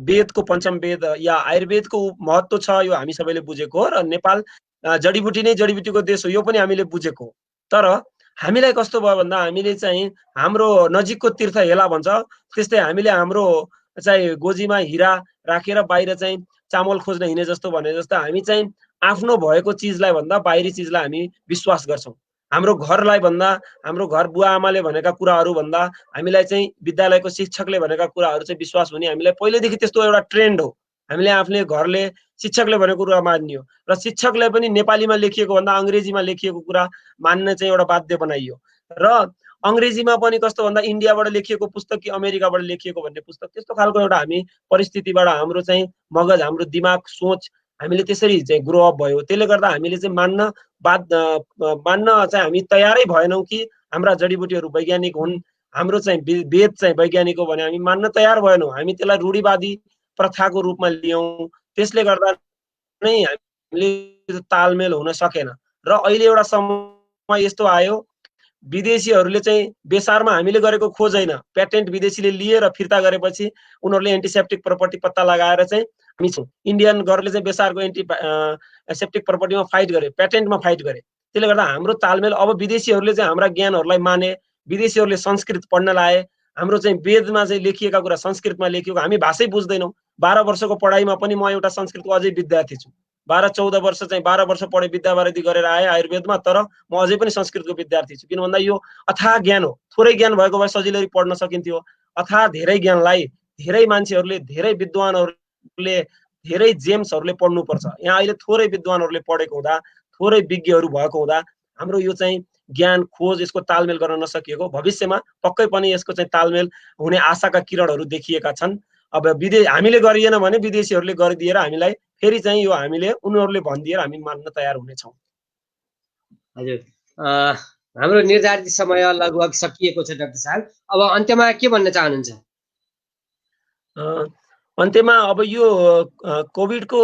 वेदको पञ्चम वेद या आयुर्वेदको महत्त्व छ, यो हामी सबैले बुझेको हो र नेपाल जडीबुटी नै जडीबुटीको देश हो, यो पनि हामीले बुझेको हो। तर हामीलाई कस्तो भयो भन्दा हामीले चाहिँ हाम्रो नजिकको तीर्थ हेला भन्छ, त्यस्तै हामीले हाम्रो चाहिँ गोजीमा हिरा राखेर बाहिर चाहिँ चामल खोज्न हिँडे जस्तो भने जस्तो हामी चाहिँ आफ्नो भएको चिजलाई भन्दा बाहिरी चिजलाई हामी विश्वास गर्छौँ। हाम्रो घरलाई भन्दा, हाम्रो घर बुवा आमाले भनेका कुराहरू भन्दा हामीलाई चाहिँ विद्यालयको शिक्षकले भनेका कुराहरू चाहिँ विश्वास हुने हामीलाई पहिलेदेखि त्यस्तो एउटा ट्रेन्ड हो। हामीले आफ्नै घरले शिक्षकले भनेको कुरा मान्यो र शिक्षकले पनि नेपालीमा लेखिएको भन्दा अङ्ग्रेजीमा लेखिएको कुरा मान्न चाहिँ एउटा बाध्य बनाइयो। र अङ्ग्रेजीमा पनि कस्तो भन्दा इन्डियाबाट लेखिएको पुस्तक कि अमेरिकाबाट लेखिएको भन्ने पुस्तक, त्यस्तो खालको एउटा हामी परिस्थितिबाट हाम्रो चाहिँ मगज, हाम्रो दिमाग, सोच हामीले त्यसरी चाहिँ ग्रो अप भयो। त्यसले गर्दा हामीले चाहिँ मान्न चाहिँ हामी तयारै भएनौँ कि हाम्रा जडीबुटीहरू वैज्ञानिक हुन्, हाम्रो चाहिँ वेद चाहिँ वैज्ञानिक हो भने हामी मान्न तयार भएनौँ। हामी त्यसलाई रूढिवादी प्रथाको रूपमा लियौँ। त्यसले गर्दा नै हामीले तालमेल हुन सकेन र अहिले एउटा समय यस्तो आयो, विदेशीहरूले चाहिँ बेसारमा हामीले गरेको खोज होइन, प्याटेन्ट विदेशीले लिएर फिर्ता गरेपछि उनीहरूले एन्टिसेप्टिक प्रपर्टी पत्ता लगाएर चाहिँ हामी छौँ। इन्डियन गरले चाहिँ बेसारको एन्टिसेप्टिक प्रपर्टीमा फाइट गरे, प्याटेन्टमा फाइट गरे। त्यसले गर्दा हाम्रो तालमेल, अब विदेशीहरूले चाहिँ हाम्रा ज्ञानहरूलाई माने, विदेशीहरूले संस्कृत पढ्न लाए, हाम्रो चाहिँ वेदमा चाहिँ लेखिएका कुरा संस्कृतमा लेखिएको, हामी भाषै बुझ्दैनौँ। 12 वर्षको पढाइमा पनि म एउटा संस्कृतको अझै विद्यार्थी छु। 12-14 वर्ष चाहिँ 12 वर्ष पढे, विद्यावारिधि गरेर आएँ आयुर्वेदमा, तर म अझै पनि संस्कृतको विद्यार्थी छु। किन भन्दा यो अथाह ज्ञान हो। थोरै ज्ञान भएको भए सजिलै पढ्न सकिन्थ्यो। अथाह धेरै ज्ञानलाई धेरै मान्छेहरूले, धेरै विद्वानहरूले, धेरै जेम्सहरूले पढ्नुपर्छ। यहाँ अहिले थोरै विद्वानहरूले पढेको हुँदा, थोरै विज्ञहरू भएको हुँदा हाम्रो यो चाहिँ ज्ञान खोज, यसको तालमेल गर्न नसकिएको। भविष्यमा पक्कै पनि यसको चाहिँ तालमेल हुने आशाका किरणहरू देखिएका छन्। अब हामीले गरिएन भने विदेशीहरूले गरिदिएर हामीलाई फेरि चाहिँ यो हामीले उनीहरूले भनिदिएर हामी मान्न तयार हुनेछौँ। हजुर, हाम्रो निर्धारित समय लगभग सकिएको छ डाक्टर साहब। अब अन्त्यमा के भन्न चाहनुहुन्छ? अन्त्यमा अब यो कोभिडको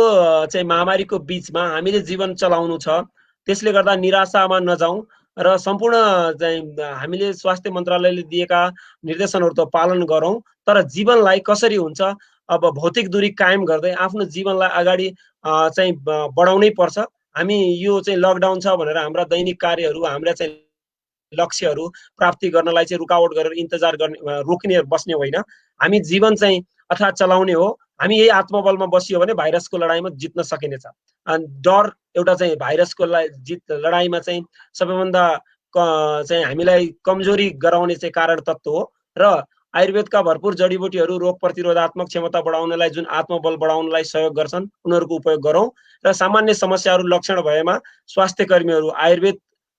चाहिँ महामारीको बीचमा हामीले जीवन चलाउनु छ। त्यसले गर्दा निराशामा नजाउँ र सम्पूर्ण चाहिँ हामीले स्वास्थ्य मन्त्रालयले दिएका निर्देशनहरू त पालन गरौँ, तर जीवनलाई कसरी हुन्छ, अब भौतिक दूरी कायम गर्दै आफ्नो जीवनलाई अगाडि चाहिँ बढाउनै पर्छ। हामी यो चाहिँ लकडाउन छ भनेर हाम्रा दैनिक कार्यहरू, हाम्रा चाहिँ लक्ष्यहरू प्राप्ति गर्नलाई चाहिँ रुकावट गरेर इन्तजार गर्ने, रोक्ने, बस्ने होइन। हामी जीवन चाहिँ अर्थात् चलाउने हो। हामी यही आत्मबलमा बसियो भने भाइरसको लडाइँमा जित्न सकिनेछ। डर एउटा चाहिँ भाइरसको लडाइँमा चाहिँ सबैभन्दा चाहिँ हामीलाई कमजोरी गराउने चाहिँ कारण तत्त्व हो र आयुर्वेदका भरपुर जडीबुटीहरू रोग प्रतिरोधात्मक क्षमता बढाउनलाई, जुन आत्मबल बढाउनलाई सहयोग गर्छन्, उनीहरूको उपयोग गरौँ र सामान्य समस्याहरू लक्षण भएमा स्वास्थ्य कर्मीहरू, आयुर्वेद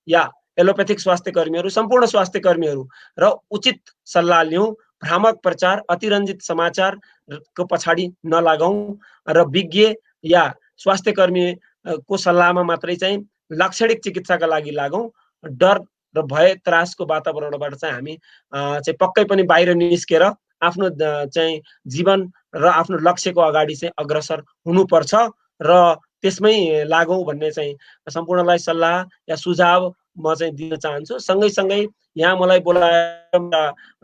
या एलोप्याथिक स्वास्थ्य कर्मीहरू, सम्पूर्ण स्वास्थ्य कर्मीहरू र उचित सल्लाह लिउँ। भ्रामक प्रचार, अतिरञ्जित समाचारको पछाडि नलागौँ र विज्ञ या स्वास्थ्य कर्मी को सल्लाहमा मात्रै चाहिँ लाक्षणिक चिकित्साका लागि लागौँ। डर र भय त्रासको वातावरणबाट चाहिँ हामी चाहिँ पक्कै पनि बाहिर निस्केर आफ्नो चाहिँ जीवन र आफ्नो लक्ष्यको अगाडि चाहिँ अग्रसर हुनुपर्छ र त्यसमै लागौँ भन्ने चाहिँ सम्पूर्णलाई सल्लाह या सुझाव म चाहिँ दिन चाहन्छु। सँगैसँगै यहाँ मलाई बोलाएर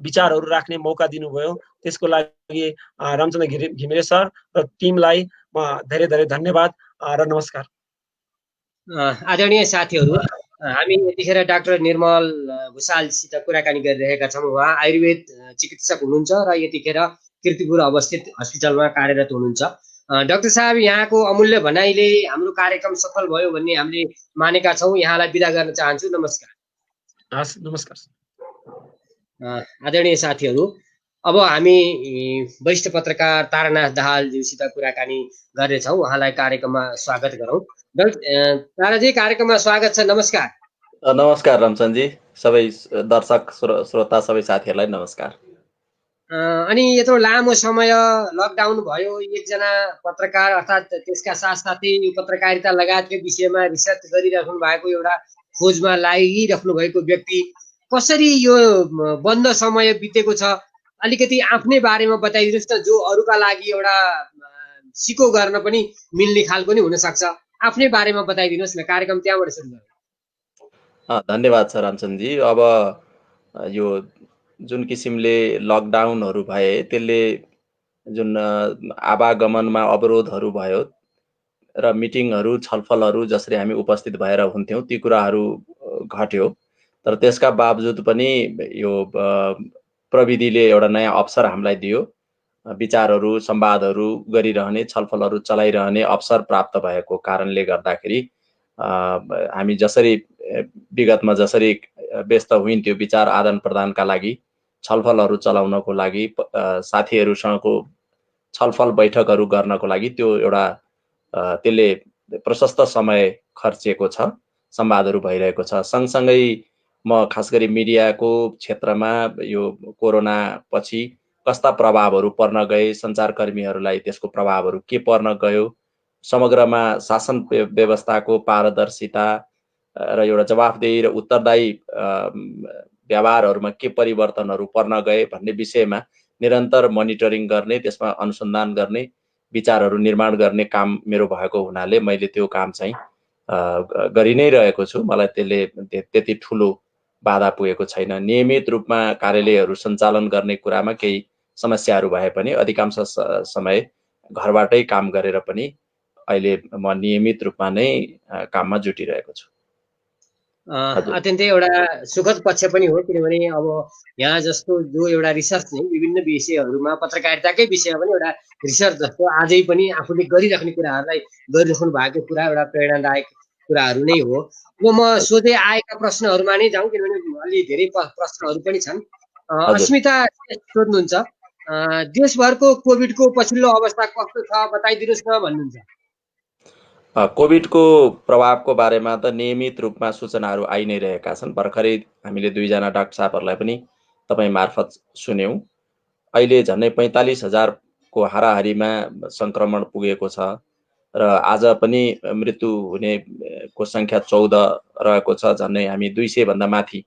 विचारहरू राख्ने मौका दिनुभयो, त्यसको लागि रामचन्द्र घिमिरे सर र टिमलाई म धेरै धेरै धन्यवाद र नमस्कार। आदरणीय साथीहरू, हामी यतिखेर डाक्टर निर्मल भुषालसित कुराकानी गरिरहेका छौँ। उहाँ आयुर्वेद चिकित्सक हुनुहुन्छ र यतिखेर कीर्तिपुर अवस्थित हस्पिटलमा कार्यरत हुनुहुन्छ। डाक्टर साहब, यहाँको अमूल्य भनाइले हाम्रो कार्यक्रम सफल भयो भन्ने हामीले मानेका छौँ। यहाँलाई बिदा गर्न चाहन्छु। नमस्कार। हस्, नमस्कार। आदरणीय साथीहरू, अब हामी वरिष्ठ पत्रकार तारानाथ दाहालज्यूसित कुराकानी गर्नेछौँ। उहाँलाई कार्यक्रममा स्वागत गरौँ। ताराजी, कार्यक्रममा स्वागत छ। नमस्कार। नमस्कार रमचन्दजी, सबै दर्शक श्रोता सबै साथीहरूलाई नमस्कार। अनि यत्रो लामो समय लकडाउन भयो, एकजना पत्रकार अर्थात् त्यसका साथसाथै यो पत्रकारिता लगायतका विषयमा रिसर्च गरिराख्नु भएको, एउटा खोजमा लागिराख्नु भएको व्यक्ति कसरी यो बन्द समय बितेको छ, अलिकति आफ्नै बारेमा बताइदिनुहोस् न। जो अरूका लागि एउटा सिको गर्न पनि मिल्ने खालको नि हुनसक्छ। आफ्नै बारेमा बताइदिनुहोस् न। कार्यक्रम त्यहाँबाट सुरु गरौँ। धन्यवाद छ रामचन्दजी। अब यो जुन किसिमले लकडाउनहरू भए त्यसले जुन आवागमनमा अवरोधहरू भयो र मिटिङहरू छलफलहरू जसरी हामी उपस्थित भएर हुन्थ्यौँ ती कुराहरू घट्यो। तर त्यसका बावजुद पनि यो प्रविधिले एउटा नयाँ अवसर हामीलाई दियो। विचारहरू संवादहरू गरिरहने, छलफलहरू चलाइरहने अवसर प्राप्त भएको कारणले गर्दाखेरि हामी जसरी विगतमा जसरी व्यस्त हुन्थ्यो विचार आदान प्रदानका लागि, छलफलहरू चलाउनको लागि, साथीहरूसँगको छलफल बैठकहरू गर्नको लागि त्यो एउटा त्यसले प्रशस्त समय खर्चेको छ, संवादहरू भइरहेको छ। सँगसँगै म खास गरी मिडियाको क्षेत्रमा यो कोरोना पछि कस्ता प्रभावहरू पर्न गए, सञ्चारकर्मीहरूलाई त्यसको प्रभावहरू के पर्न गयो, समग्रमा शासन व्यवस्थाको पारदर्शिता र एउटा जवाफदेही र उत्तरदायी व्यवहारहरूमा के परिवर्तनहरू पर्न गए भन्ने विषयमा निरन्तर मोनिटरिङ गर्ने, त्यसमा अनुसन्धान गर्ने, विचारहरू निर्माण गर्ने काम मेरो भएको हुनाले मैले त्यो काम चाहिँ गरि नै रहेको छु। मलाई त्यसले त्यति ठुलो बाधा पुगेको छैन। नियमित रूपमा कार्यालयहरू सञ्चालन गर्ने कुरामा केही समस्याहरू भए पनि अधिकांश समय घरबाटै काम गरेर पनि अहिले म नियमित रूपमा नै काममा जुटिरहेको छु। अत्यन्तै एउटा सुखद पक्ष पनि हो, किनभने अब यहाँ जस्तो जो एउटा रिसर्च नै विभिन्न विषयहरूमा पत्रकारिताकै विषयमा पनि एउटा रिसर्च जस्तो आजै पनि आफूले गरिराख्ने कुराहरूलाई गरिराख्नु भएको कुरा एउटा प्रेरणादायक कुराहरू नै हो। अब म सोधे आएका प्रश्नहरूमा नै जाउँ, किनभने अलि धेरै प्रश्नहरू पनि छन्। अस्मिता सोध्नुहुन्छ, देशभरको कोभिडको पछिल्लो अवस्था कस्तो छ बताइदिनुहोस् न भन्नुहुन्छ। कोभिडको प्रभावको बारेमा त नियमित रूपमा सूचनाहरू आइ नै रहेका छन्। भर्खरै हामीले दुईजना डाक्टर साहबहरूलाई पनि तपाईँ मार्फत सुन्यौँ। अहिले झन्डै 45,000को हाराहारीमा सङ्क्रमण पुगेको छ र आज पनि मृत्यु हुनेको सङ्ख्या 14 रहेको छ। झन्डै हामी 200 भन्दा माथि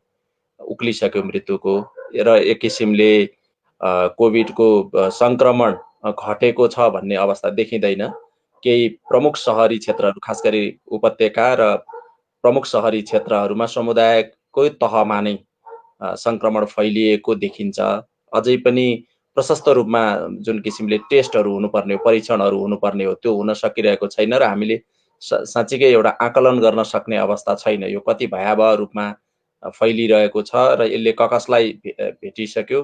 उक्लिसक्यो मृत्युको र एक किसिमले कोभिडको सङ्क्रमण घटेको छ भन्ने अवस्था देखिँदैन। केही प्रमुख सहरी क्षेत्रहरू, खास गरी उपत्यका र प्रमुख सहरी क्षेत्रहरूमा समुदायकै तहमा नै सङ्क्रमण फैलिएको देखिन्छ। अझै पनि प्रशस्त रूपमा जुन किसिमले टेस्टहरू हुनुपर्ने हो, परीक्षणहरू हुनुपर्ने हो, त्यो हुन सकिरहेको छैन र हामीले साँच्चीकै एउटा आकलन गर्न सक्ने अवस्था छैन। यो कति भयावह रूपमा फैलिरहेको छ र यसले कसलाई भेटिसक्यो,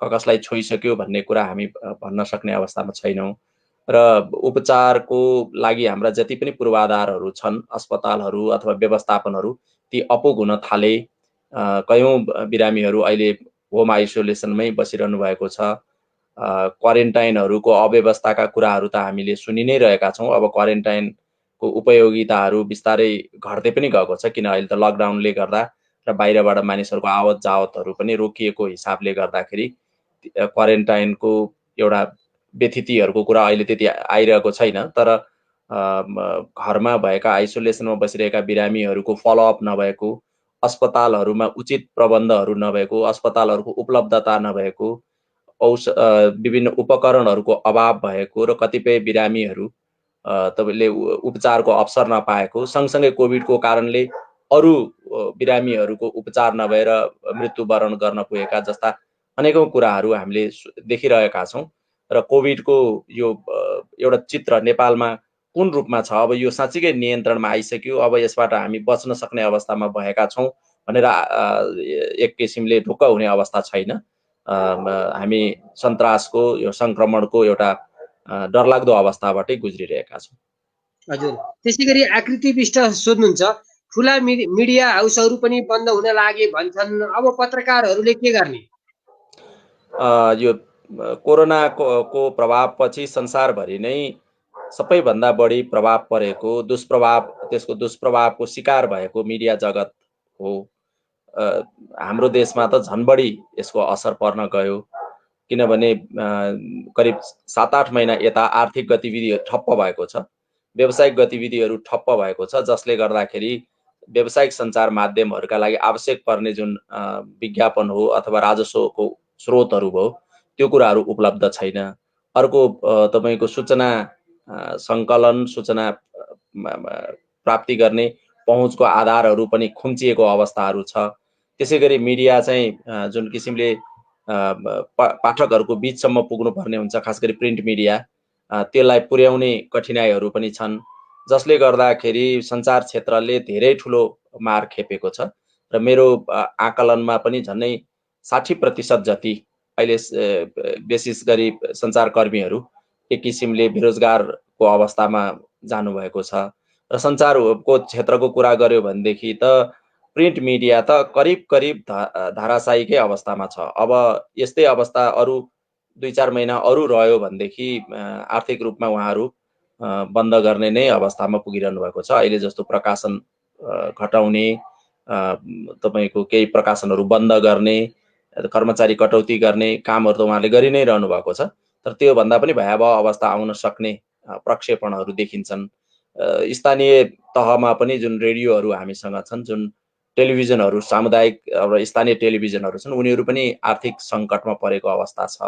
कसलाई छोइसक्यो भन्ने कुरा हामी भन्न सक्ने अवस्थामा छैनौँ। र उपचारको लागि हाम्रा जति पनि पूर्वाधारहरू छन्, अस्पतालहरू अथवा व्यवस्थापनहरू, ती अपुग हुन थाले। कयौँ बिरामीहरू अहिले होम आइसोलेसनमै बसिरहनु भएको छ। क्वारेन्टाइनहरूको अव्यवस्थाका कुराहरू त हामीले सुनि नै रहेका छौँ। अब क्वारेन्टाइनको उपयोगिताहरू बिस्तारै घट्दै पनि गएको छ, किन अहिले त लकडाउनले गर्दा र बाहिरबाट मानिसहरूको आवत जावतहरू पनि रोकिएको हिसाबले गर्दाखेरि क्वारेन्टाइनको एउटा व्यतिथिहरूको कुरा अहिले त्यति आइरहेको छैन। तर घरमा भएका आइसोलेसनमा बसिरहेका बिरामीहरूको फलोअप नभएको, अस्पतालहरूमा उचित प्रबन्धहरू नभएको, अस्पतालहरूको उपलब्धता नभएको, विभिन्न उपकरणहरूको अभाव भएको र कतिपय बिरामीहरू तपाईँले उपचारको अवसर नपाएको, सँगसँगै कोभिडको कारणले अरू बिरामीहरूको उपचार नभएर मृत्युवरण गर्न पुगेका जस्ता अनेकौँ कुराहरू हामीले देखिरहेका छौँ र कोभिडको यो एउटा चित्र नेपालमा कुन रूपमा छ, अब यो साँच्चीकै नियन्त्रणमा आइसक्यो, अब यसबाट हामी बच्न सक्ने अवस्थामा भएका छौँ भनेर एक किसिमले ढुक्क हुने अवस्था छैन। हामी सन्तासको यो सङ्क्रमणको एउटा डरलाग्दो अवस्थाबाटै गुज्रिरहेका छौँ। हजुर, त्यसै गरी आकृति विष्ट सोध्नुहुन्छ, ठुला मिडिया हाउसहरू पनि बन्द हुन लागे भन्छन्, अब पत्रकारहरूले के गर्ने? यो कोरोनाको प्रभावपछि संसारभरि नै सबैभन्दा बढी प्रभाव परेको त्यसको दुष्प्रभावको शिकार भएको मिडिया जगत हो। हाम्रो देशमा त झन् बढी यसको असर पर्न गयो, किनभने करिब 7-8 महिना यता आर्थिक गतिविधि ठप्प भएको छ, व्यावसायिक गतिविधिहरू ठप्प भएको छ, जसले गर्दाखेरि व्यावसायिक सञ्चार माध्यमहरूका लागि आवश्यक पर्ने जुन विज्ञापन हो अथवा राजस्वको स्रोतहरू भयो त्यो कुराहरू उपलब्ध छैन। अर्को तपाईँको सूचना सङ्कलन, सूचना प्राप्ति गर्ने पहुँचको आधारहरू पनि खुम्चिएको अवस्थाहरू छ। त्यसै गरी मिडिया चाहिँ जुन किसिमले पाठकहरूको बिचसम्म पुग्नुपर्ने हुन्छ, खास गरी प्रिन्ट मिडिया, त्यसलाई पुर्याउने कठिनाइहरू पनि छन्, जसले गर्दाखेरि सञ्चार क्षेत्रले धेरै ठुलो मार खेपेको छ र मेरो आकलनमा पनि झन्डै 60% जति अहिले विशेष गरी सञ्चारकर्मीहरू एक किसिमले बेरोजगारको अवस्थामा जानुभएको छ र सञ्चारको क्षेत्रको कुरा गर्यो भनेदेखि त प्रिन्ट मिडिया त करिब धाराशायीकै अवस्थामा छ। अब यस्तै अवस्था अरू 2-4 महिना अरू रह्यो भनेदेखि आर्थिक रूपमा उहाँहरू बन्द गर्ने नै अवस्थामा पुगिरहनु भएको छ। अहिले जस्तो प्रकाशन घटाउने, तपाईँको केही प्रकाशनहरू बन्द गर्ने, कर्मचारी कटौती गर्ने कामहरू त उहाँले गरि नै रहनु भएको छ, तर त्योभन्दा पनि भयावह अवस्था आउन सक्ने प्रक्षेपणहरू देखिन्छन्। स्थानीय तहमा पनि जुन रेडियोहरू हामीसँग छन्, जुन टेलिभिजनहरू सामुदायिक र स्थानीय टेलिभिजनहरू छन्, उनीहरू पनि आर्थिक सङ्कटमा परेको अवस्था छ।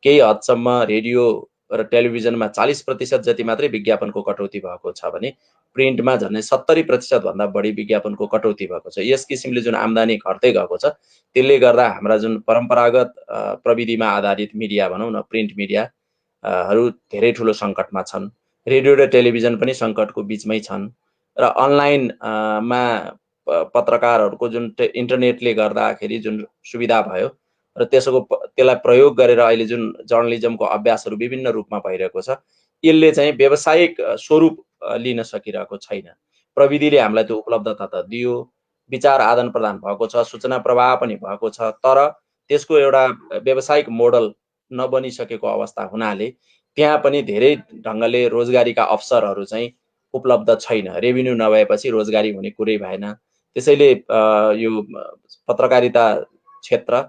केही हदसम्म रेडियो र टेलिभिजनमा 40% जति मात्रै विज्ञापनको कटौती भएको छ भने प्रिन्टमा झन्डै 70% भन्दा बढी विज्ञापनको कटौती भएको छ। यस किसिमले जुन आम्दानी घट्दै गएको छ, त्यसले गर्दा हाम्रा जुन परम्परागत प्रविधिमा आधारित मिडिया भनौँ न, प्रिन्ट मिडियाहरू धेरै ठुलो सङ्कटमा छन्। रेडियो र टेलिभिजन पनि सङ्कटको बिचमै छन् र अनलाइनमा पत्रकारहरूको जुन इन्टरनेटले गर्दाखेरि जुन सुविधा भयो र त्यसलाई प्रयोग गरेर अहिले जुन जर्नलिजमको अभ्यासहरू विभिन्न रूपमा भइरहेको छ, यसले चाहिँ व्यावसायिक स्वरूप लिन सकिरहेको छैन। प्रविधिले हामीलाई त्यो उपलब्धता त दियो, विचार आदान प्रदान भएको छ, सूचना प्रवाह पनि भएको छ, तर त्यसको एउटा व्यावसायिक मोडल नबनिसकेको अवस्था हुनाले त्यहाँ पनि धेरै ढङ्गले रोजगारीका अवसरहरू चाहिँ उपलब्ध छैन। रेभिन्यू नभएपछि रोजगारी हुने कुरै भएन। त्यसैले यो पत्रकारिता क्षेत्र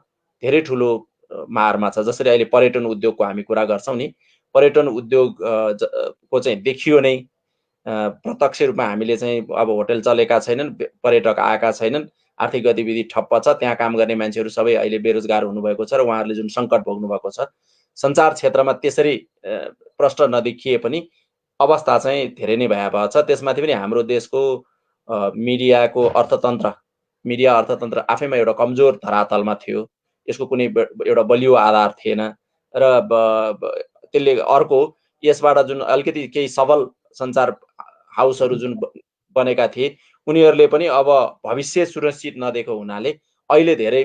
धेरै ठुलो मारमा छ। जसरी अहिले पर्यटन उद्योगको हामी कुरा गर्छौँ नि, पर्यटन उद्योग को चाहिँ देखियो नै, प्रत्यक्ष रूपमा हामीले चाहिँ अब होटल चलेका छैनन्, पर्यटक आएका छैनन्, आर्थिक गतिविधि ठप्प छ, त्यहाँ काम गर्ने मान्छेहरू सबै अहिले बेरोजगार हुनुभएको छ र उहाँहरूले जुन सङ्कट भोग्नु भएको छ, सञ्चार क्षेत्रमा त्यसरी प्रष्ट नदेखिए पनि अवस्था चाहिँ धेरै नै भयावह छ। त्यसमाथि पनि हाम्रो देशको मिडिया अर्थतन्त्र आफैमा एउटा कमजोर धरातलमा थियो। यसको कुनै एउटा बलियो आधार थिएन र त्यसले अर्को यसबाट जुन अलिकति केही सबल सञ्चार हाउसहरू जुन बनेका थिए, उनीहरूले पनि अब भविष्य सुरक्षित नदिएको हुनाले अहिले धेरै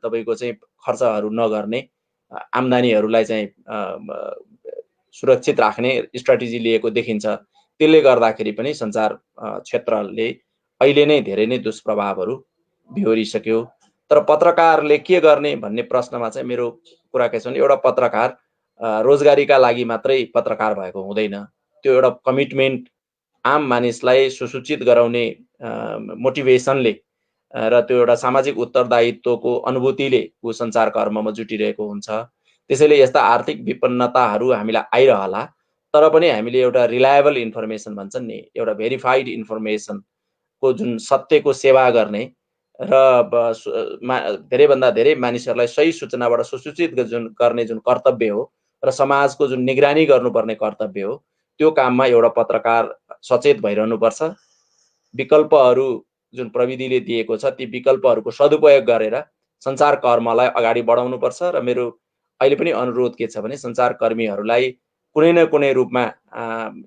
तपाईँको चाहिँ खर्चहरू नगर्ने, आम्दानीहरूलाई चाहिँ सुरक्षित राख्ने स्ट्राटेजी लिएको देखिन्छ। त्यसले गर्दाखेरि पनि सञ्चार क्षेत्रले अहिले नै धेरै नै दुष्प्रभावहरू बिहोरिसक्यो। तर पत्रकारले के गर्ने भन्ने प्रश्नमा चाहिँ मेरो कुरा के छ भने, एउटा पत्रकार रोजगारीका लागि मात्रै पत्रकार भएको हुँदैन। त्यो एउटा कमिटमेन्ट, आम मानिसलाई सुसूचित गराउने मोटिभेसनले र त्यो एउटा सामाजिक उत्तरदायित्वको अनुभूतिले ऊ सञ्चार कर्ममा जुटिरहेको हुन्छ। त्यसैले यस्ता आर्थिक विपन्नताहरू हामीलाई आइरहला, तर पनि हामीले एउटा रिलायबल इन्फर्मेसन भन्छन् नि, एउटा भेरिफाइड इन्फर्मेसनको जुन सत्यको सेवा गर्ने र धेरैभन्दा धेरै मानिसहरूलाई सही सूचनाबाट सुसूचित गर्ने जुन कर्तव्य हो र समाजको जुन निगरानी गर्नुपर्ने कर्तव्य हो, त्यो काममा एउटा पत्रकार सचेत भइरहनुपर्छ। विकल्पहरू जुन प्रविधिले दिएको छ ती विकल्पहरूको सदुपयोग गरेर सञ्चार कर्मलाई अगाडि बढाउनुपर्छ र मेरो अहिले पनि अनुरोध के छ भने सञ्चारकर्मीहरूलाई कुनै न कुनै रूपमा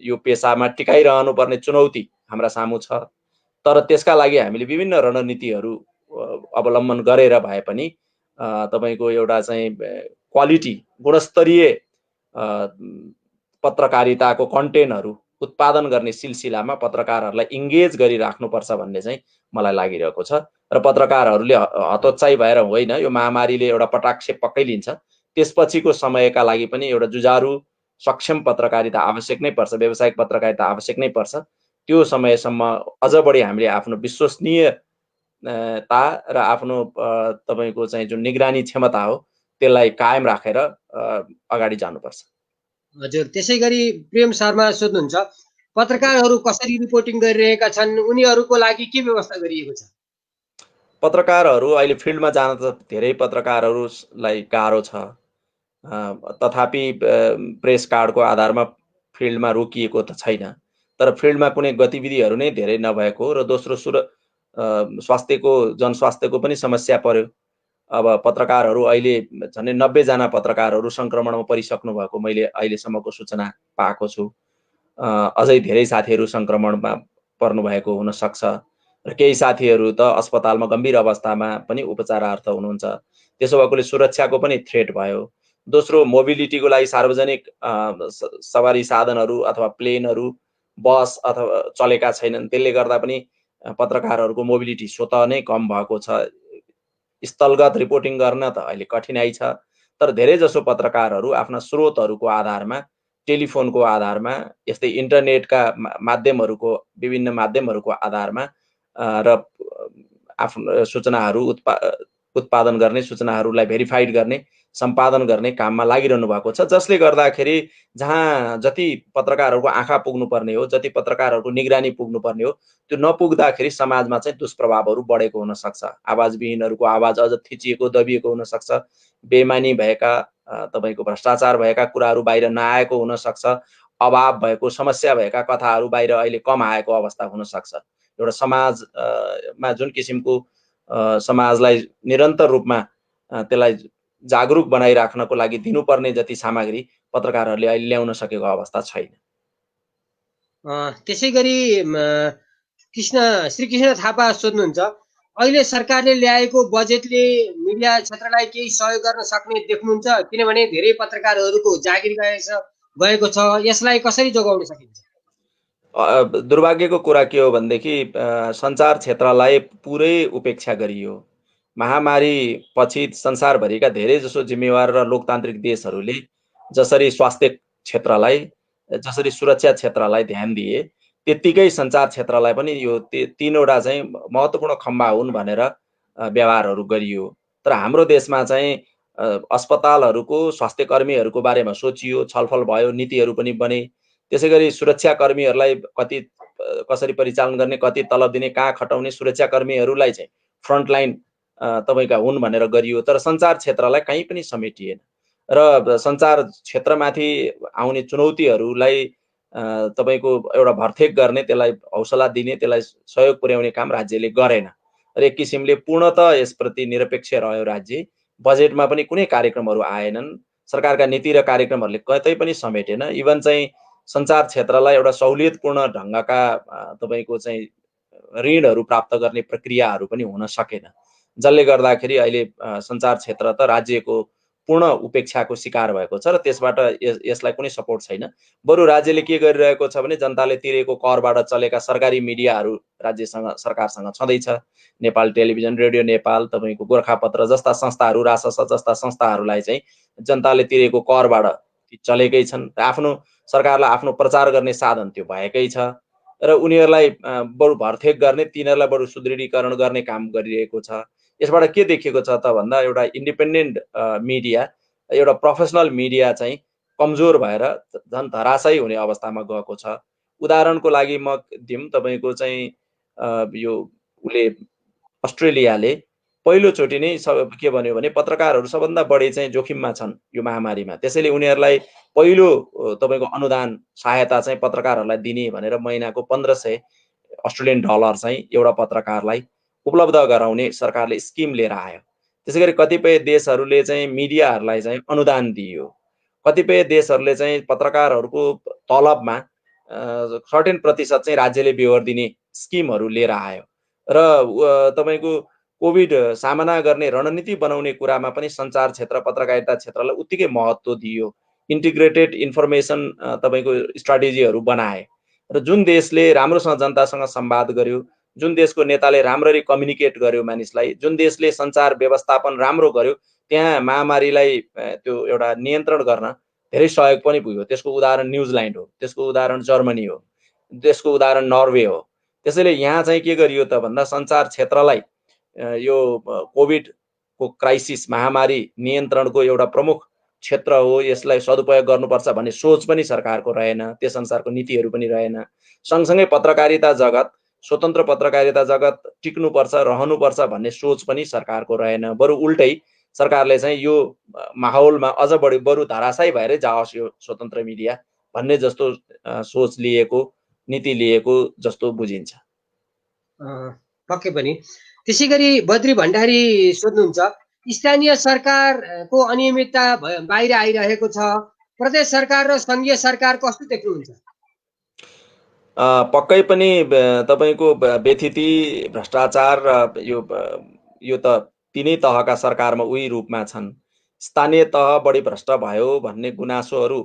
यो पेसामा टिकाइरहनु पर्ने चुनौती हाम्रा सामु छ। तर त्यसका लागि हामीले विभिन्न रणनीतिहरू अवलम्बन गरेर भए पनि तपाईको एउटा चाहिँ क्वालिटी गुणस्तरीय पत्रकारिताको कन्टेन्टहरू उत्पादन गर्ने सिलसिलामा पत्रकारहरूलाई इङ्गेज गरिराख्नुपर्छ भन्ने चाहिँ मलाई लागिरहेको छ र पत्रकारहरूले हतोत्साही भएर होइन, यो महामारीले एउटा पटाक्षेप पक्कै लिन्छ, त्यसपछिको समयका लागि पनि एउटा जुझारु सक्षम पत्रकारिता आवश्यक नै पर्छ, व्यावसायिक पत्रकारिता आवश्यक नै पर्छ। त्यो समयसम्म अझ बढी हामीले आफ्नो विश्वसनीयता र आफ्नो तपाईको चाहिँ जुन निगरानी क्षमता हो त्यसलाई कायम राखेर अगाडि जानुपर्छ। हजुर, त्यसै गरी प्रेम शर्मा सोध्नुहुन्छ, पत्रकारहरू कसरी रिपोर्टिङ गरिरहेका छन्, उनीहरूको लागि के व्यवस्था गरिएको छ? पत्रकारहरू अहिले फिल्डमा जान त धेरै पत्रकारहरूलाई गाह्रो छ, तथापि प्रेस कार्डको आधारमा फिल्डमा रोकिएको त छैन, तर फिल्डमा कुनै गतिविधिहरू नै धेरै नभएको र दोस्रो स्वास्थ्यको जनस्वास्थ्यको पनि समस्या पर्यो। अब पत्रकारहरू अहिले झन्डै 90 जना पत्रकारहरू संक्रमणमा परिसक्नु भएको मैले अहिलेसम्मको सूचना पाएको छु। अझै धेरै साथीहरू संक्रमणमा पर्नु भएको हुन सक्छ र केही साथीहरू त अस्पतालमा गम्भीर अवस्थामा पनि उपचारार्थ हुनुहुन्छ। त्यसो भएकोले सुरक्षाको पनि थ्रेट भयो। दोस्रो, मोबिलिटीको लागि सार्वजनिक सवारी साधनहरू अथवा प्लेनहरू, बस अथवा चलेका छैनन्, त्यसले गर्दा पनि पत्रकारहरूको मोबिलिटी स्वतः नै कम भएको छ। स्थलगत रिपोर्टिङ गर्न त अहिले कठिनाइ छ, तर धेरै जसो पत्रकारहरू आफ्ना स्रोतहरूको आधारमा, टेलिफोनको आधारमा, यस्तै इन्टरनेटका माध्यमहरूको विभिन्न माध्यमहरूको आधारमा र आफ्नो सूचनाहरू उत्पादन गर्ने, सूचनाहरूलाई भेरिफाइड गर्ने, सम्पादन गर्ने काममा लागिरहनु भएको छ, जसले गर्दाखेरि जहाँ जति पत्रकारहरूको आँखा पुग्नुपर्ने हो, जति पत्रकारहरूको निगरानी पुग्नुपर्ने हो, त्यो नपुग्दाखेरि समाजमा चाहिँ दुष्प्रभावहरू बढेको हुन सक्छ। आवाजविहीनहरूको आवाज अझ थिचिएको, दबिएको हुन सक्छ। बेइमानी भएका, तपाईको भ्रष्टाचार भएका कुराहरू बाहिर नआएको हुन सक्छ। अभाव भएको, समस्या भएका कथाहरू बाहिर अहिले कम आएको अवस्था हुन सक्छ। एउटा समाजमा जुन किसिमको समाजलाई निरन्तर रूपमा त्यसलाई जागरुक बनाइराख्नको लागि दिनुपर्ने जति सामग्री पत्रकारहरूले अहिले ल्याउन सकेको अवस्था छैन। त्यसै गरी श्रीकृष्ण थापा सोध्नुहुन्छ, अहिले सरकारले ल्याएको बजेटले मिडिया क्षेत्रलाई केही सहयोग गर्न सक्ने देख्नुहुन्छ? किनभने धेरै पत्रकारहरूको जागिर गएको छ, यसलाई कसरी जोगाउन सकिन्छ? दुर्भाग्यको कुरा के हो भनेदेखि सञ्चार क्षेत्रलाई पुरै उपेक्षा गरियो। महामारी पछि संसारभरिका धेरै जसो जिम्मेवार र लोकतान्त्रिक देशहरूले जसरी स्वास्थ्य क्षेत्रलाई, जसरी सुरक्षा क्षेत्रलाई ध्यान दिए, त्यत्तिकै सञ्चार क्षेत्रलाई पनि यो तीनवटा चाहिँ महत्त्वपूर्ण खम्बा हुन् भनेर व्यवहारहरू गरियो। तर हाम्रो देशमा चाहिँ अस्पतालहरूको, स्वास्थ्य कर्मीहरूको बारेमा सोचियो, छलफल भयो, नीतिहरू पनि बने। त्यसै गरी सुरक्षा कर्मीहरूलाई कसरी परिचालन गर्ने, कति तलब दिने, कहाँ खटाउने, सुरक्षा कर्मीहरूलाई चाहिँ फ्रन्टलाइन तपाईँका हुन् भनेर गरियो। तर सञ्चार क्षेत्रलाई कहीँ पनि समेटिएन र सञ्चार क्षेत्रमाथि आउने चुनौतीहरूलाई तपाईँको एउटा भर्तेक गर्ने, त्यसलाई हौसला दिने, त्यसलाई सहयोग पुर्याउने काम राज्यले गरेन र एक किसिमले पूर्णतः यसप्रति निरपेक्ष रह्यो राज्य। बजेटमा पनि कुनै कार्यक्रमहरू आएनन्, सरकारका नीति र कार्यक्रमहरूले कतै पनि समेटेन। इभन चाहिँ सञ्चार क्षेत्रलाई एउटा सहुलियतपूर्ण ढङ्गका तपाईँको चाहिँ ऋणहरू प्राप्त गर्ने प्रक्रियाहरू पनि हुन सकेन, जसले गर्दाखेरि अहिले सञ्चार क्षेत्र त राज्यको पूर्ण उपेक्षाको शिकार भएको छ र त्यसबाट यसलाई कुनै सपोर्ट छैन। बरु राज्यले के गरिरहेको छ भने जनताले तिरेको करबाट चलेका सरकारी मिडियाहरू राज्यसँग, सरकारसँग छँदैछ। नेपाल टेलिभिजन, रेडियो नेपाल, तपाईँको गोर्खापत्र जस्ता संस्थाहरू, रासस जस्ता संस्थाहरूलाई चाहिँ जनताले तिरेको करबाट चलेकै छन्। आफ्नो सरकारलाई आफ्नो प्रचार गर्ने साधन त्यो भएकै छ र उनीहरूलाई बरु भर्तेक गर्ने, तिनीहरूलाई बरु सुदृढीकरण गर्ने काम गरिरहेको छ। यसबाट के देखिएको छ त भन्दा एउटा इन्डिपेन्डेन्ट मिडिया, एउटा प्रोफेसनल मिडिया चाहिँ कमजोर भएर झन् धराशयी हुने अवस्थामा गएको छ। उदाहरणको लागि म दिउँ तपाईँको चाहिँ यो उसले अस्ट्रेलियाले पहिलोचोटि नै के भन्यो भने पत्रकारहरू सबभन्दा बढी चाहिँ जोखिममा छन् यो महामारीमा, त्यसैले उनीहरूलाई पहिलो तपाईँको अनुदान सहायता चाहिँ पत्रकारहरूलाई दिने भनेर महिनाको 1500 अस्ट्रेलियन डलर चाहिँ एउटा पत्रकारलाई उपलब्ध गराउने सरकारले स्किम लिएर आयो। त्यसै गरी कतिपय देशहरूले चाहिँ मिडियाहरूलाई चाहिँ अनुदान दियो। कतिपय देशहरूले चाहिँ पत्रकारहरूको तलबमा सर्टेन प्रतिशत चाहिँ राज्यले बेहोर दिने स्किमहरू लिएर आयो र तपाईँको कोभिड सामना गर्ने रणनीति बनाउने कुरामा पनि सञ्चार क्षेत्र पत्रकारिता क्षेत्रलाई उत्तिकै महत्त्व दियो। इन्टिग्रेटेड इन्फर्मेसन तपाईँको स्ट्राटेजीहरू बनाए र जुन देशले राम्रोसँग जनतासँग संवाद गर्यो, जुन देशको नेताले राम्ररी कम्युनिकेट गर्यो मानिसलाई, जुन देशले सञ्चार व्यवस्थापन राम्रो गर्यो, त्यहाँ महामारीलाई त्यो एउटा नियन्त्रण गर्न धेरै सहयोग पनि पुग्यो। त्यसको उदाहरण न्युजिल्यान्ड हो, त्यसको उदाहरण जर्मनी हो, त्यसको उदाहरण नर्वे हो। त्यसैले यहाँ चाहिँ के गरियो त भन्दा सञ्चार क्षेत्रलाई यो कोभिडको क्राइसिस महामारी नियन्त्रणको एउटा प्रमुख क्षेत्र हो, यसलाई सदुपयोग गर्नुपर्छ भन्ने सोच पनि सरकारको रहेन, त्यस अनुसारको नीतिहरू पनि रहेन। सँगसँगै पत्रकारिता जगत, स्वतन्त्र पत्रकारिता जगत टिक्नुपर्छ, रहनुपर्छ भन्ने सोच पनि सरकारको रहेन। बरु उल्टै सरकारले चाहिँ यो माहौलमा अझ बरु धराशायी भएरै जाओस् यो स्वतन्त्र मिडिया भन्ने जस्तो सोच लिएको, नीति लिएको जस्तो बुझिन्छ। पक्कै पनि। त्यसै गरी बद्री भण्डारी सोध्नुहुन्छ, स्थानीय सरकारको अनियमितता बाहिर आइरहेको छ, प्रदेश सरकार र संघीय सरकार कस्तो देख्नुहुन्छ? पक्कै पनि तपाईँको व्यथिति भ्रष्टाचार र यो त तिनै तहका सरकारमा उही रूपमा छन्। स्थानीय तह बढी भ्रष्ट भयो भन्ने गुनासोहरू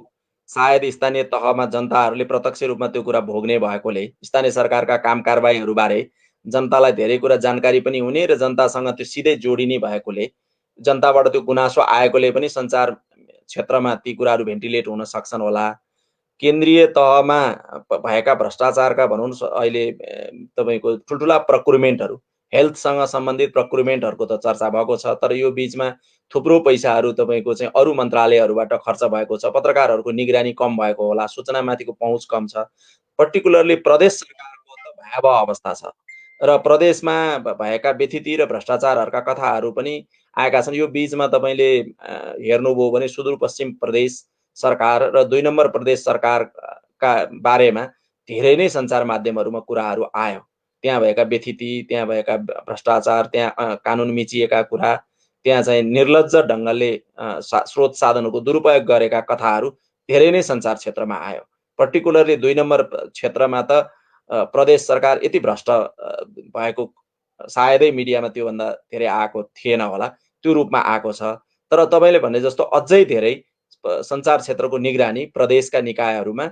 सायद स्थानीय तहमा जनताहरूले प्रत्यक्ष रूपमा त्यो कुरा भोग्ने भएकोले स्थानीय सरकारका काम कारबाहीहरूबारे जनतालाई धेरै कुरा जानकारी पनि हुने र जनतासँग त्यो सिधै जोडिने भएकोले जनताबाट त्यो गुनासो आएकोले पनि सञ्चार क्षेत्रमा ती कुराहरू भेन्टिलेट हुन सक्छन् होला। केन्द्रीय तहमा भएका भ्रष्टाचारका भनौँ अहिले तपाईँको ठुल्ठुला प्रक्रुरमेन्टहरू, हेल्थसँग सम्बन्धित प्रक्रुरमेन्टहरूको त चर्चा भएको छ, तर यो बिचमा थुप्रो पैसाहरू तपाईँको चाहिँ अरू मन्त्रालयहरूबाट खर्च भएको छ। पत्रकारहरूको निगरानी कम भएको होला, सूचनामाथिको पहुँच कम छ। पर्टिकुलरली प्रदेश सरकारको त भयावह अवस्था छ र प्रदेशमा भएका व्यथिति र भ्रष्टाचारहरूका कथाहरू पनि आएका छन्। यो बिचमा तपाईँले हेर्नुभयो भने सुदूरपश्चिम प्रदेश सरकार र 2 नम्बर प्रदेश सरकारका बारेमा धेरै नै सञ्चार माध्यमहरूमा कुराहरू आयो। त्यहाँ भएका व्यथिति, त्यहाँ भएका भ्रष्टाचार, त्यहाँ कानुन मिचिएका कुरा, त्यहाँ चाहिँ निर्लज्ज ढङ्गले स्रोत साधनहरूको दुरुपयोग गरेका कथाहरू धेरै नै सञ्चार क्षेत्रमा आयो। पर्टिकुलरली 2 नम्बर क्षेत्रमा त प्रदेश सरकार यति भ्रष्ट भएको सायदै मिडियामा त्योभन्दा धेरै आएको थिएन होला, त्यो रूपमा आएको छ। तर तपाईँले भने जस्तो अझै धेरै सञ्चार क्षेत्रको निगरानी प्रदेशका निकायहरूमा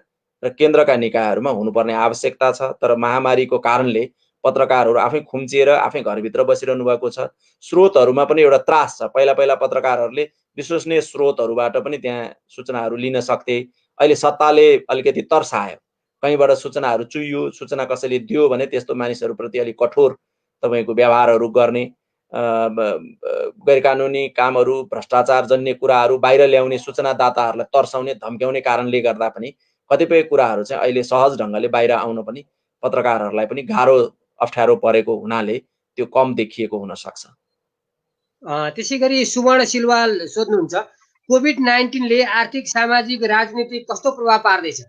र केन्द्रका निकायहरूमा हुनुपर्ने आवश्यकता छ। तर महामारीको कारणले पत्रकारहरू आफै खुम्चिएर आफै घरभित्र बसिरहनु भएको छ। स्रोतहरूमा पनि एउटा त्रास छ। पहिला पत्रकारहरूले विश्वसनीय स्रोतहरूबाट पनि त्यहाँ सूचनाहरू लिन सक्थे। अहिले सत्ताले अलिकति तर्सायो, कहीँबाट सूचनाहरू चुइयो, सूचना कसैले दियो भने त्यस्तो मानिसहरूप्रति अलिक कठोर तपाईँको व्यवहारहरू गर्ने, गैरकानुनी कामहरू, भ्रष्टाचार जन्य कुराहरू बाहिर ल्याउने, सूचनादाताहरूलाई तर्साउने, धम्क्याउने कारणले गर्दा पनि कतिपय कुराहरू चाहिँ अहिले सहज ढङ्गले बाहिर आउन पनि पत्रकारहरूलाई पनि गाह्रो अप्ठ्यारो परेको हुनाले त्यो कम देखिएको हुन सक्छ। त्यसै गरी सुवर्ण सिलवाल सोध्नुहुन्छ, कोभिड-19 ले आर्थिक, सामाजिक, राजनीतिक कस्तो प्रभाव पार्दैछ?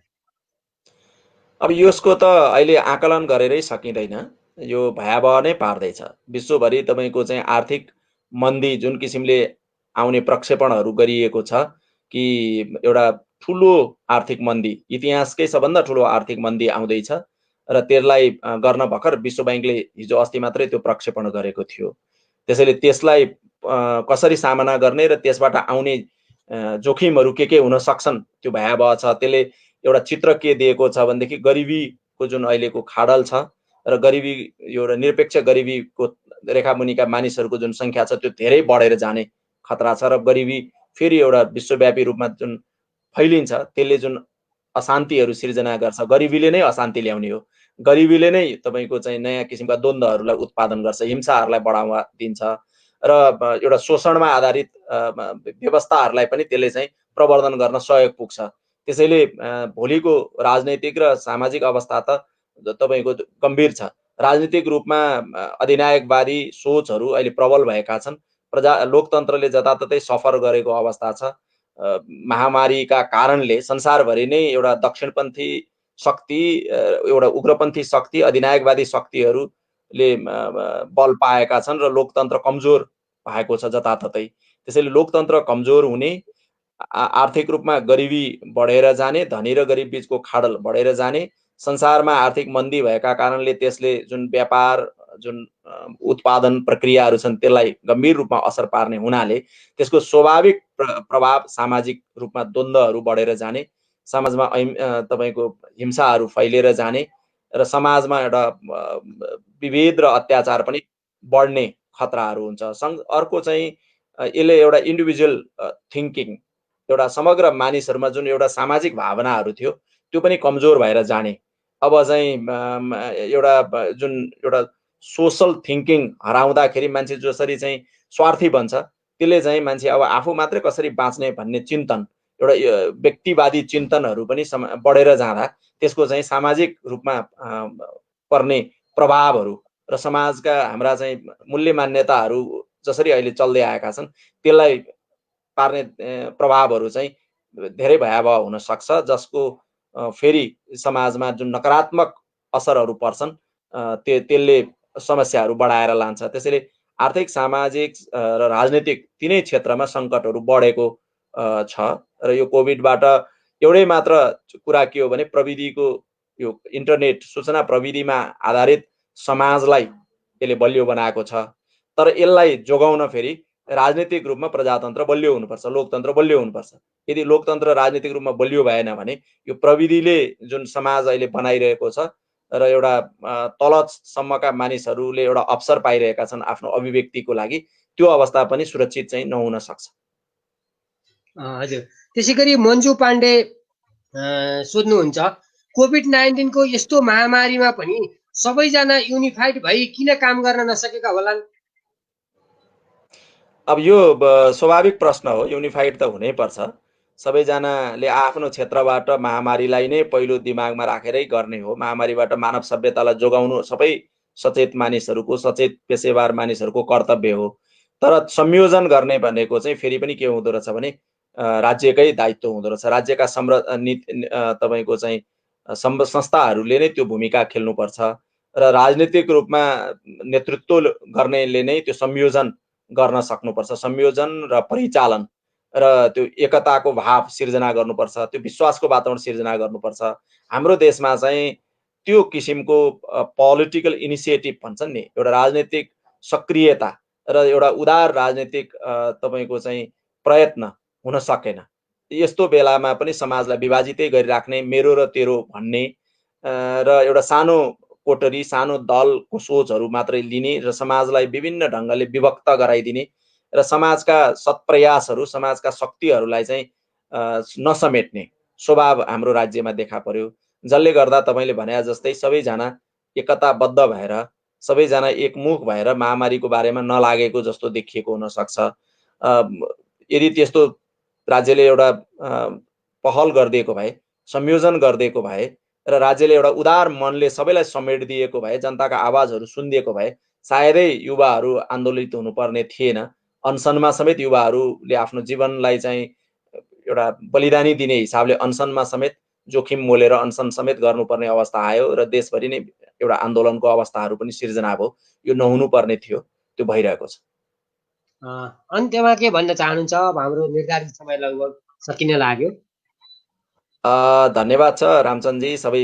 अब यसको त अहिले आकलन गरेरै सकिँदैन, यो भयावह नै पार्दैछ। विश्वभरि तपाईँको चाहिँ आर्थिक मन्दी जुन किसिमले आउने प्रक्षेपणहरू गरिएको छ कि एउटा ठुलो आर्थिक मन्दी, इतिहासकै सबभन्दा ठुलो आर्थिक मन्दी आउँदैछ र त्यसलाई गर्न भर्खर विश्व ब्याङ्कले हिजो अस्ति मात्रै त्यो प्रक्षेपण गरेको थियो। त्यसैले त्यसलाई कसरी सामना गर्ने र त्यसबाट आउने जोखिमहरू के हुन सक्छन् त्यो भयावह छ। त्यसले एउटा चित्र के दिएको छ भनेदेखि गरिबीको जुन अहिलेको खाडल छ र गरिबी एउटा निरपेक्ष गरिबीको रेखामुनिका मानिसहरूको जुन सङ्ख्या छ त्यो धेरै बढेर जाने खतरा छ र गरिबी फेरि एउटा विश्वव्यापी रूपमा जुन फैलिन्छ त्यसले जुन अशान्तिहरू सिर्जना गर्छ, गरिबीले नै अशान्ति ल्याउने हो। गरिबीले नै तपाईँको चाहिँ नयाँ किसिमका द्वन्द्वहरूलाई उत्पादन गर्छ, हिंसाहरूलाई बढावा दिन्छ र एउटा शोषणमा आधारित व्यवस्थाहरूलाई पनि त्यसले चाहिँ प्रवर्धन गर्न सहयोग पुग्छ। त्यसैले भोलिको राजनैतिक र सामाजिक अवस्था त तपाईँको गम्भीर छ। राजनीतिक रूपमा अधिनायकवादी सोचहरू अहिले प्रबल भएका छन्। लोकतन्त्रले जताततै सफर गरेको अवस्था छ। महामारीका कारणले संसारभरि नै एउटा दक्षिणपन्थी शक्ति, एउटा उग्रपन्थी शक्ति, अधिनायकवादी शक्तिहरूले बल पाएका छन् र लोकतन्त्र कमजोर भएको छ जताततै। त्यसैले लोकतन्त्र कमजोर हुने, आर्थिक रूपमा गरिबी बढेर जाने, धनी र गरिब बीचको खाडल बढेर जाने, संसारमा आर्थिक मन्दी भएका कारणले त्यसले जुन व्यापार, जुन उत्पादन प्रक्रियाहरू छन् त्यसलाई गम्भीर रूपमा असर पार्ने हुनाले त्यसको स्वाभाविक प्रभाव सामाजिक रूपमा द्वन्द्वहरू बढेर जाने, समाजमा तपाईँको हिंसाहरू फैलिएर जाने र समाजमा एउटा विभेद र अत्याचार पनि बढ्ने खतराहरू हुन्छ। अर्को चाहिँ यसले एउटा इन्डिभिजुअल थिङ्किङ, एउटा समग्र मानिसहरूमा जुन एउटा सामाजिक भावनाहरू थियो त्यो पनि कमजोर भएर जाने। अब चाहिँ एउटा सोसल थिङ्किङ हराउँदाखेरि मान्छे जसरी चाहिँ स्वार्थी बन्छ, त्यसले चाहिँ मान्छे अब आफू मात्रै कसरी बाँच्ने भन्ने चिन्तन, एउटा व्यक्तिवादी चिन्तनहरू पनि बढेर जाँदा त्यसको चाहिँ सामाजिक रूपमा पर्ने प्रभावहरू र समाजका हाम्रा चाहिँ मूल्य मान्यताहरू जसरी अहिले चल्दै आएका छन् त्यसलाई पार्ने प्रभावहरू चाहिँ धेरै भयावह हुन सक्छ, जसको फेरि समाजमा जुन नकारात्मक असरहरू पर्छन् त्यसले समस्याहरू बढाएर लान्छ। त्यसैले आर्थिक, सामाजिक र राजनीतिक तिनै क्षेत्रमा सङ्कटहरू बढेको छ र यो कोभिडबाट एउटै मात्र कुरा के हो भने प्रविधिको, यो इन्टरनेट सूचना प्रविधिमा आधारित समाजलाई यसले बलियो बनाएको छ। तर यसलाई जोगाउन फेरि राजनीतिक रूपमा प्रजातन्त्र बलियो हुनुपर्छ, लोकतन्त्र बलियो हुनुपर्छ। यदि लोकतन्त्र राजनीतिक रूपमा बलियो भएन भने यो प्रविधिले जुन समाज अहिले बनाइरहेको छ र एउटा तलसम्मका मानिसहरूले एउटा अवसर पाइरहेका छन् आफ्नो अभिव्यक्तिको लागि, त्यो अवस्था पनि सुरक्षित चाहिँ नहुन सक्छ। हजुर, त्यसै गरी मन्जु पाण्डे सोध्नुहुन्छ, कोभिड-19 को यस्तो महामारीमा पनि सबैजना युनिफाइड भई किन काम गर्न नसकेका होलान्? अब यो स्वाभाविक प्रश्न हो। युनिफाइड त हुनैपर्छ। सबैजनाले आफ्नो क्षेत्रबाट महामारीलाई नै पहिलो दिमागमा राखेरै गर्ने हो। महामारीबाट मानव सभ्यतालाई जोगाउनु सबै सचेत मानिसहरूको, सचेत पेशेवर मानिसहरूको कर्तव्य हो। तर संयोजन गर्ने भनेको चाहिँ फेरि पनि के हुँदो रहेछ भने राज्यकै दायित्व हुँदो रहेछ। राज्यका तपाईँको चाहिँ संस्थाहरूले नै त्यो भूमिका खेल्नुपर्छ र राजनीतिक रूपमा नेतृत्व गर्नेले नै त्यो संयोजन गर्न सक्नुपर्छ। संयोजन र परिचालन र त्यो एकताको भाव सिर्जना गर्नुपर्छ, त्यो विश्वासको वातावरण सिर्जना गर्नुपर्छ। हाम्रो देशमा चाहिँ त्यो किसिमको पोलिटिकल इनिसिएटिभ भन्छन् नि, एउटा राजनीतिक सक्रियता र एउटा उदार राजनीतिक तपाईँको चाहिँ प्रयत्न हुन सकेन। यस्तो बेलामा पनि समाजलाई विभाजितै गरिराख्ने, मेरो र तेरो भन्ने र एउटा सानो कोटरी, सानो दलको सोचहरू मात्रै लिने र समाजलाई विभिन्न ढङ्गले विभक्त गराइदिने र समाजका सत्प्रयासहरू, समाजका शक्तिहरूलाई चाहिँ नसमेट्ने स्वभाव हाम्रो राज्यमा देखा पर्यो। जसले गर्दा तपाईँले भने जस्तै सबैजना एकताबद्ध भएर, सबैजना एकमुख भएर महामारीको बारेमा नलागेको जस्तो देखिएको हुन सक्छ। यदि त्यस्तो राज्यले एउटा पहल गरिदिएको भए, संयोजन गरिदिएको भए र राज्यले एउटा उदार मनले सबैलाई समेटिदिएको भए, जनताका आवाजहरू सुनिदिएको भए, सायदै युवाहरू आन्दोलित हुनुपर्ने थिएन। अनसनमा समेत युवाहरूले आफ्नो जीवनलाई चाहिँ एउटा बलिदानी दिने हिसाबले अनसनमा समेत जोखिम मोलेर अनसन समेत गर्नुपर्ने अवस्था आयो र देशभरि नै एउटा आन्दोलनको अवस्थाहरू पनि सिर्जना भयो। यो नहुनु पर्ने थियो, त्यो भइरहेको छ। अन्त्यमा के भन्न चाहनुहुन्छ? अब हाम्रो निर्धारित समय लगभग सकिन लाग्यो। धन्यवाद छ रामचन्दजी। सबै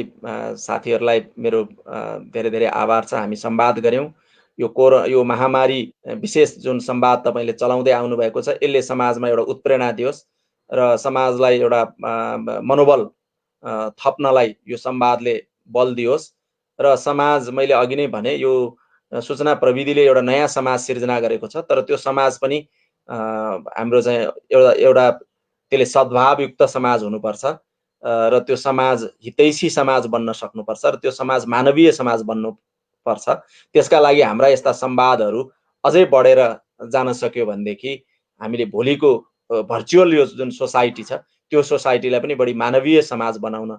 साथीहरूलाई मेरो धेरै धेरै आभार छ। हामी संवाद गऱ्यौँ। यो महामारी विशेष जुन संवाद तपाईँले चलाउँदै आउनुभएको छ, यसले समाजमा एउटा उत्प्रेरणा दियोस् र समाजलाई एउटा मनोबल थप्नलाई यो संवादले बल दियोस् र समाज, मैले अघि नै भने, यो सूचना प्रविधिले एउटा नयाँ समाज सिर्जना गरेको छ, तर त्यो समाज पनि हाम्रो चाहिँ एउटा त्यसले सद्भावयुक्त समाज हुनुपर्छ र त्यो समाज हितैषी समाज बन्न सक्नुपर्छ र त्यो समाज मानवीय समाज बन्नुपर्छ। त्यसका लागि हाम्रा यस्ता संवादहरू अझै बढेर जान सक्यो भनेदेखि हामीले भोलिको भर्चुअल यो जुन सोसाइटी छ त्यो सोसाइटीलाई पनि बढी मानवीय समाज बनाउन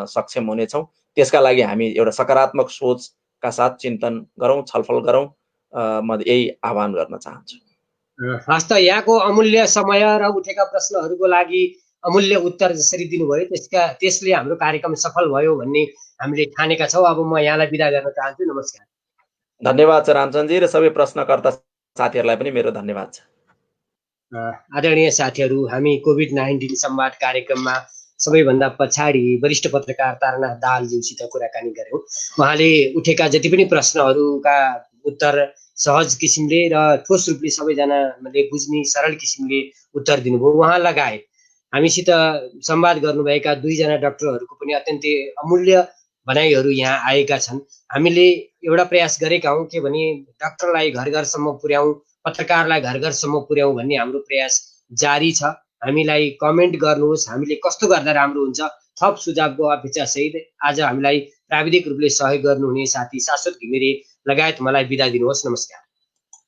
सक्षम हुनेछौँ। त्यसका लागि हामी एउटा सकारात्मक सोचका साथ चिन्तन गरौँ, छलफल गरौँ, म यही आह्वान गर्न चाहन्छु। हस् त, यहाँको अमूल्य समय र उठेका प्रश्नहरूको लागि अमूल्य उत्तर जसरी दिनुभयो त्यसले हाम्रो कार्यक्रम सफल भयो भन्ने हामीले ठानेका छौँ। अब म यहाँलाई बिदा गर्न चाहन्छु। नमस्कार। धन्यवाद छ रामचन्द्रजी र सबै प्रश्नकर्ता साथीहरूलाई पनि मेरो धन्यवाद छ। आदरणीय साथीहरू, हामी कोभिड-19 संवाद कार्यक्रममा सबैभन्दा पछाडि वरिष्ठ पत्रकार तारानाथ दाहालज्यूसित कुराकानी गऱ्यौँ। उहाँले उठेका जति पनि प्रश्नहरूका उत्तर सहज किसिमले र ठोस रूपले सबैजनाले बुझ्ने सरल किसिमले उत्तर दिनुभयो। उहाँ लगायत हामीसित संवाद गर्नुभएका 2 जना डाक्टरहरूको पनि अत्यन्तै अमूल्य भनाइहरू यहाँ आएका छन्। हामीले एउटा प्रयास गरेका हौँ के भने डाक्टरलाई घर घरसम्म पुर्याउँ, पत्रकारलाई घर घरसम्म पुर्याउँ भन्ने हाम्रो प्रयास जारी छ। हामीलाई कमेन्ट गर्नुहोस्, हामीले कस्तो गर्दा राम्रो हुन्छ, थप सुझावको अपेक्षा सहित आज हामीलाई प्राविधिक रूपले सहयोग गर्नुहुने साथी शाश्वत घिमिरे लगायत मलाई बिदा दिनुहोस्। नमस्कार।